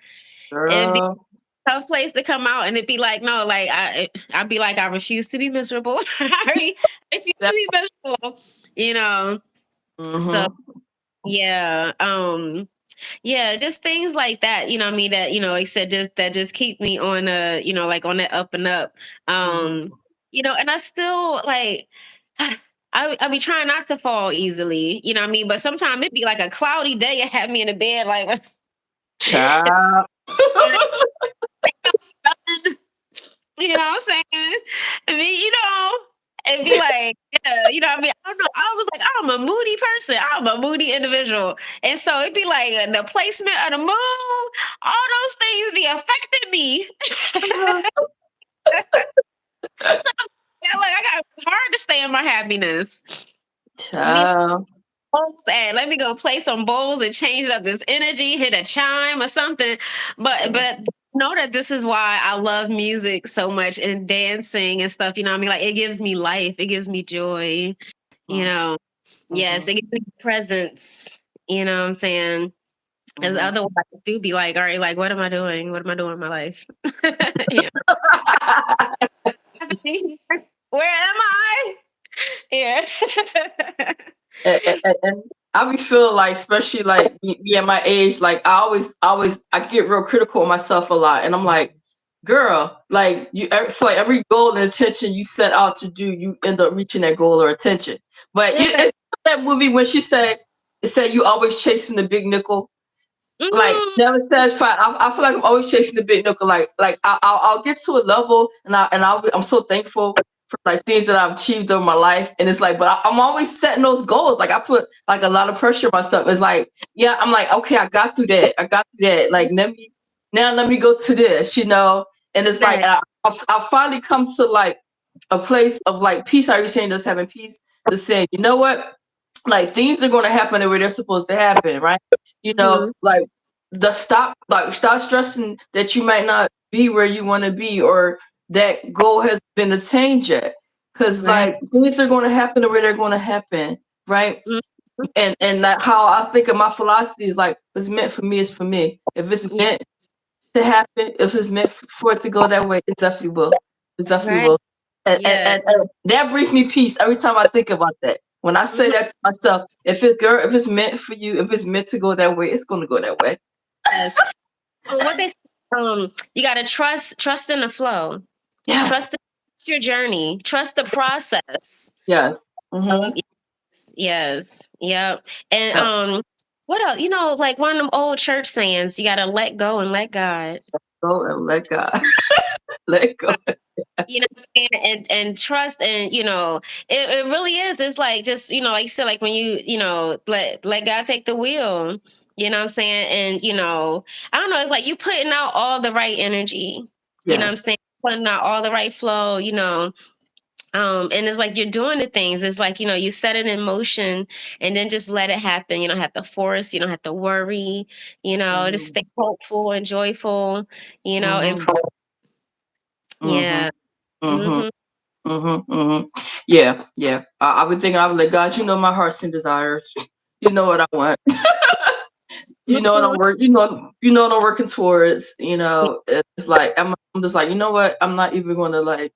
It'd be girl. tough place to come out, and it'd be like, no, like I'd be like, I refuse to be miserable. I refuse to That, be miserable. You know. So hmm. yeah, yeah, just things like that. You know what I mean? That like I said, just keep me on like on that up and up. Hmm. And I still like. I be trying not to fall easily, you know what I mean? But sometimes it'd be like a cloudy day and have me in the bed like Child. You know what I'm saying? I mean, it'd be like, yeah, what I mean? I don't know. I was like, I'm a moody person. I'm a moody individual. And so it'd be like the placement of the moon, all those things be affecting me. So yeah, like I got hard to stay in my happiness. Be Child. sad. Let me go play some bowls and change up this energy, hit a chime or something. But know that this is why I love music so much and dancing and stuff. You know what I mean? Like it gives me life, it gives me joy, you know. Yes, Hmm. it gives me presence. You know what I'm saying? As Hmm. otherwise I do be like, all right, like what am I doing? What am I doing in my life? Yeah. Where am I? Yeah. And I be feeling like, especially like me at my age, like I get real critical of myself a lot, and I'm like, girl, like feel like every goal and intention you set out to do, you end up reaching that goal or attention. But Yeah. it's that movie when it said you always chasing the big nickel, like Mhm. never satisfied. I feel like I'm always chasing the big nickel. Like I'll get to a level, and I'm so thankful for like things that I've achieved over my life. And it's like, but I'm always setting those goals. Like I put like a lot of pressure on myself. It's like, yeah, I'm like, okay, I got through that. I got through that. Like let me go to this. And it's like Right. I finally come to like a place of like peace. How you saying just having peace? To saying, you know what? Like things are going to happen the way they're supposed to happen, right? Mhm. Like stop stressing that you might not be where you want to be, or that goal has been attained yet, because Right. like things are going to happen the way they're going to happen, right? Mhm. And that how I think of my philosophy is like, what's meant for me is for me. If it's Yeah. meant to happen, if it's meant for it to go that way, it definitely will. It definitely Right. will. Yeah. And that brings me peace every time I think about that. When I say Mhm. that to myself, if it's meant for you, if it's meant to go that way, it's gonna go that way. Yes. Well, what they say, you gotta trust in the flow. Yes. Trust your journey. Trust the process. Yes. Mm-hmm. Yes. Yep. And Yep. what else? Like one of them old church sayings, you gotta let go and let God. Go and let God. Let go. What I'm saying? And trust, and it really is. It's like just, like you said, like when let God take the wheel. You know what I'm saying? And I don't know, it's like you putting out all the right energy. You know what I'm Yes. saying? Putting out all the right flow, And it's like you're doing the things. It's like, you set it in motion and then just let it happen. You don't have to force, you don't have to worry, just Mhm. stay hopeful and joyful, and Mhm. Mhm. yeah. Mhm. Mm-hmm. Mhm. Mhm. Yeah. Yeah. I've been thinking. I was like, God, you know my hearts and desires. You know what I want. You know what I'm Hmm. working. You know what I'm working towards. It's like I'm just like, you know what? I'm not even going to like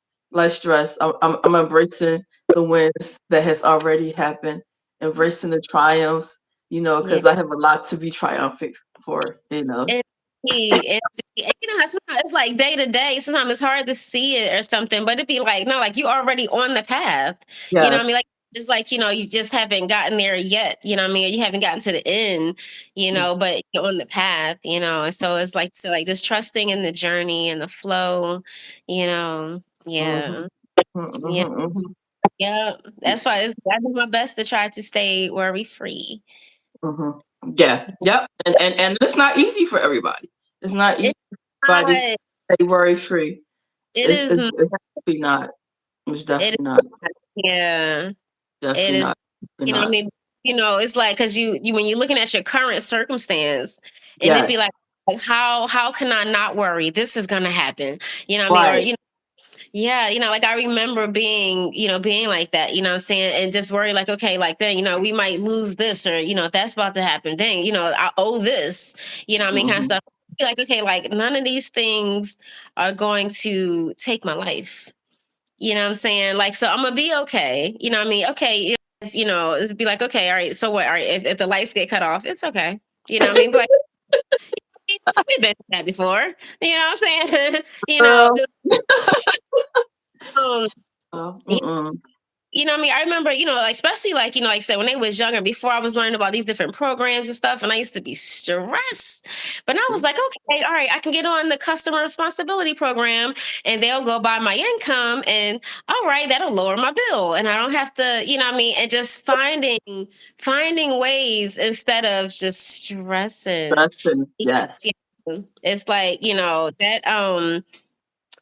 stress. I'm embracing the wins that has already happened, embracing the triumphs. Yeah. Because I have a lot to be triumphant for. And and how sometimes it's like day to day. Sometimes it's hard to see it or something, but it'd be like, no, like you already on the path. You know Yeah. what I mean? Like it's like, you just haven't gotten there yet. You know what I mean? Or you haven't gotten to the end, but you're on the path, and so it's like just trusting in the journey and the flow, Mhm. Yeah. Mhm. Yeah. Mhm. Yeah. That's why I do my best to try to stay worry free. Mhm. Yeah. Yep. And it's not easy for everybody. It's not easy It's for everybody to not, stay worry free. it It's, is it's, not, it's definitely not. It's it is definitely not. not. Yeah. It Definitely is. not. Definitely I not. mean, it's like because you when you're looking at your current circumstance, and it'd Yes. be like how can I not worry? This is gonna happen. You know what I mean? Or Right. yeah, like I remember being like that. You know what I'm saying? And just worry like, okay, like then we might lose this, or that's about to happen. Dang, I owe this. You know what I mean? Kind of Mhm. stuff. Be like, okay, like none of these things are going to take my life. You know what I'm saying? Like, so I'm gonna be okay. You know what I mean? Okay, if it's be like, okay, all right, so what? All right, if the lights get cut off, it's okay. You know what I mean? Be like, we've been through that before. You know what I'm saying? Girl. Um, Mm-mm. what I mean? I remember, like, especially like I said, when they was younger, before I was learning about these different programs and stuff, and I used to be stressed. But I was like, okay, all right, I can get on the customer responsibility program, and they'll go by my income, and all right, that'll lower my bill, and I don't have to, what I mean, and just finding ways instead of just stressing. Stressing. Because, Yes. it's like, that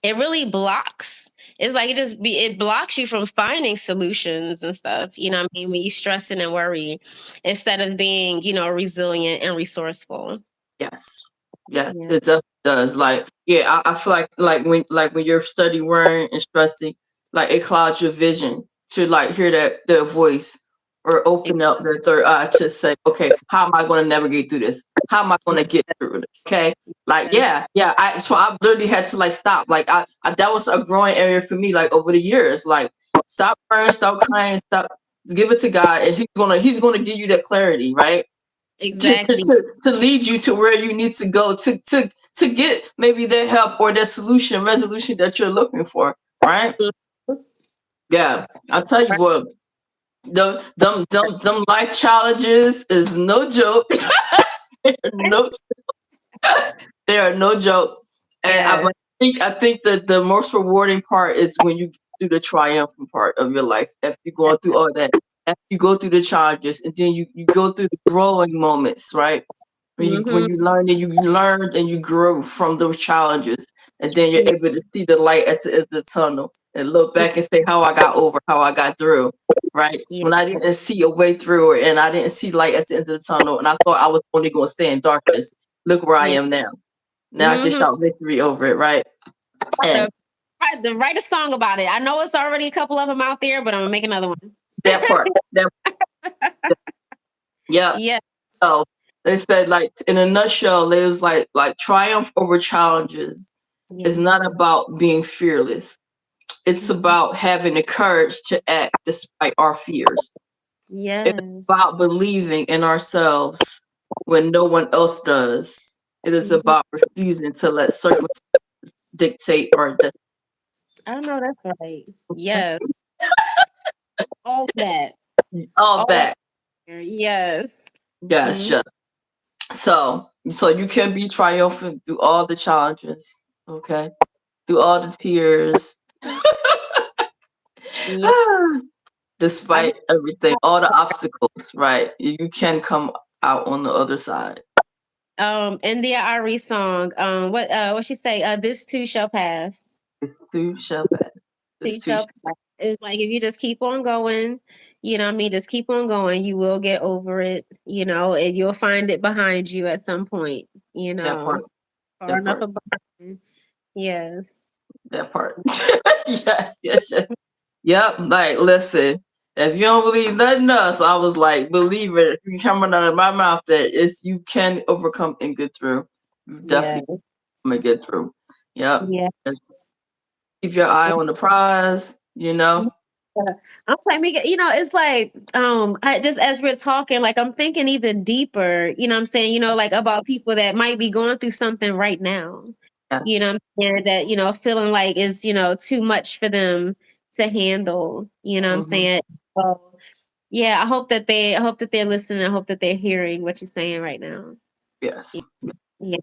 it really blocks. It's like it blocks you from finding solutions and stuff. You know what I mean? When you stressing and worry instead of being, resilient and resourceful. Yes. Yes. Yeah. It definitely does. Like, yeah, I feel like when you're study worrying and stressing, like it clouds your vision to like hear that voice or Ex- open up the third eye to say, okay, how am I going to navigate through this? How am I going to get through this? Okay. Like, Yes. yeah, yeah. So I've literally had to like stop. Like I that was a growing area for me, like over the years. Like stop worrying, stop crying, stop give it to God and he's gonna give you that clarity, right? to, to, Exactly. to, to lead you to where you need to go to get maybe the help or the solution resolution that you're looking for, right? Yeah, I'll tell you what, them life challenges is no joke. They're no they are no joke. And Yeah. I think that the most rewarding part is when you get through the triumphant part of your life. After you go through all that, after you go through the challenges, and then you go through the growing moments, right? When Mm-hmm. you learn and you learn and you grow from those challenges, and then you're Yeah. able to see the light at the end of the tunnel and look back and say how I got over, how I got through, right? Yeah. When I didn't see a way through it and I didn't see light at the end of the tunnel, and I thought I was only going to stay in darkness. Look where I Yeah. am now. Now I can Mm-hmm. shout victory over it, right? And Write a song about it. I know it's already a couple of them out there, but I'm gonna make another one. that part, that yeah. Yeah. So they said, like in a nutshell, it was like triumph over challenges is Yeah. not about being fearless. It's Mhm. about having the courage to act despite our fears. It's Yes. about believing in ourselves when no one else does. It is Mhm. about refusing to let circumstances dictate our I know that's right. Yes. All that. all All that. there. Yes. Yes, Mhm. just so you can be triumphant through all the challenges, okay? Through all the tears, Yeah. I despite everything, all the obstacles, right? You can come out on the other side. India Ari song. What she say? This too shall pass. This too shall pass. This Too too shall shall pass. it's like if you just keep on going, you know what I mean, just keep on going, you will get over it, you know, and you'll find it behind you at some point, you That know, part. far That enough part. behind. Yes. That part. Yes, yes, yes. Yep. Like, listen, if you don't believe nothing else, I was like, believe it. You coming out of my mouth that it's you can overcome and get through. You Yeah. definitely can get through. Yep. Yeah. Just keep your eye on the prize. You know. Yeah. I'm trying to get, you know, it's like, I just as we're talking, like I'm thinking even deeper, you know what I'm saying, you know, like about people that might be going through something right now, you Yes. know what I'm saying, that, you know, feeling like it's, you know, too much for them to handle, you know what I'm Hmm. saying? So yeah, I hope that they're listening, I hope that they're hearing what you're saying right now. Yes. Y- Yeah.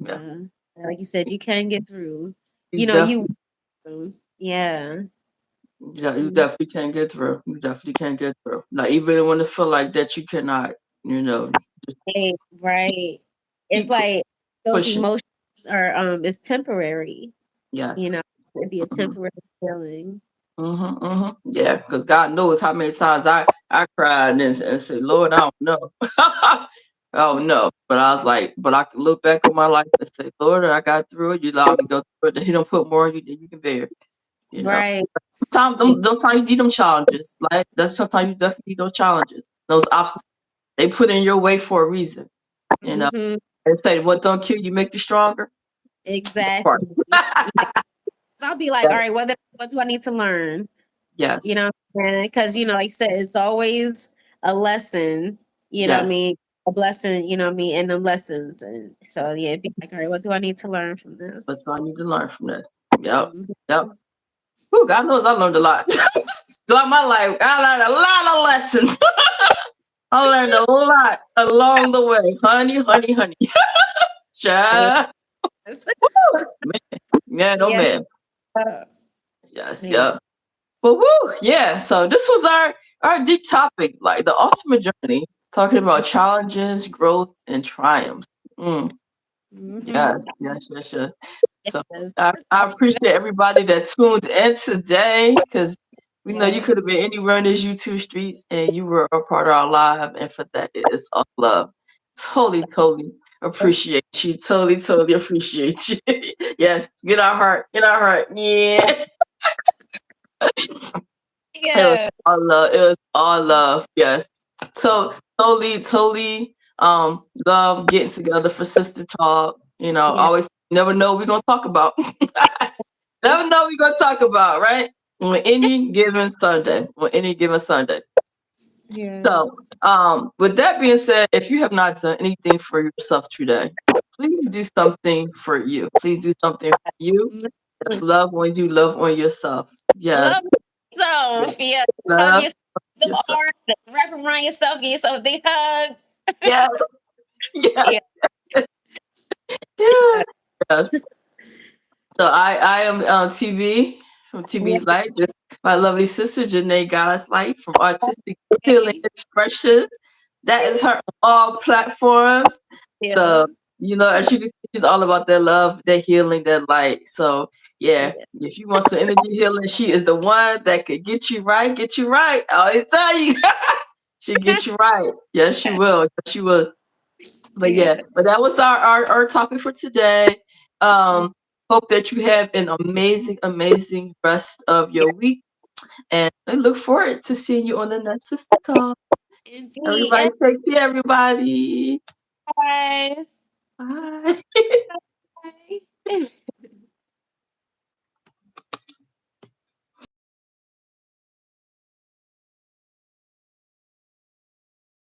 Yeah. Like you said, you can get through. You You know, you definitely. yeah. Yeah. You Mm, definitely can get through. You definitely can get through. Like even when it feel like that, you cannot. You know. Just right, right. It's keep like those pushing. emotions are it's temporary, you Yes. know, it'd be a Mhm. temporary feeling. Mhm, mhm. Yeah, because God knows how many times I cried and said, Lord, I don't know. Oh no. But I was like, but I can look back on my life and say, Lord, I got through it. You allowed me to go through it. He don't put more on you than you can bear. You know. Right. Sometimes those times you need them challenges. Like that's sometimes you definitely need those challenges. Those obstacles they put in your way for a reason. You know. Hmm. They say what don't kill you make you stronger. That part. Exactly. Yeah. So I'll be like, all right, what do I need to learn? You Yes. know, because you know, like I said, it's always a lesson, you know what I Yes. mean? A blessing, you know what I mean, and the lessons. And so yeah, it'd be like, all right, what do I need to learn from this? That's what I need to learn from this. Yep. Mhm. Yep. Whew, God knows I learned a lot. Throughout my life, I learned a lot of lessons. I learned a lot along the way. Honey, honey, honey. Child. Yes. Man, man, oh Yeah. man. Yes, Yeah. yep. But woo, yeah. So this was our deep topic, like the ultimate journey, talking about challenges, growth, and triumphs. Mm, Mhm. yes, yes, yes, yes. So Yes. I appreciate everybody that tuned in today because we know you Yeah. could have been anywhere in these YouTube streets and you were a part of our live. And for that, it is all love. Totally, totally appreciate you. Totally, totally appreciate you. Yes, get our heart. Get our heart. Yeah. It was Yeah. all love. It was all love. Yes. So totally, totally love getting together for sister talk. You know, Yeah. always never know what we're gonna talk about. Never know what we're gonna talk about, right? On any given Sunday. On any given Sunday. Yeah. So with that being said, if you have not done anything for yourself today, please do something for you. Please do something for you. That's Mhm. love on you, love on yourself. Yes. Love yourself. Yeah. Hug Love yourself. Them yourself. arms, wrap around yourself, give yourself a big hug. Yeah. Yeah. Yeah. Yeah. Yes. So I am TV from Yeah. TV's Light. Just my lovely sister Janae Goddess Light from Artistic Healing Okay. Expressions. That is her on all platforms. Yeah. So you know, as you can see, she's all about their love, their healing, their light. So yeah, Yeah. if you want some energy healing, she is the one that could get you right. Get you right. I always tell you, she get you right. Yes, she will. Yes, she will. But Yeah. yeah, but that was our topic for today. Um, hope that you have an amazing, amazing rest of your week. And I look forward to seeing you on the next Sister Talk. Indeed. Everybody take care, everybody. Yes. Bye.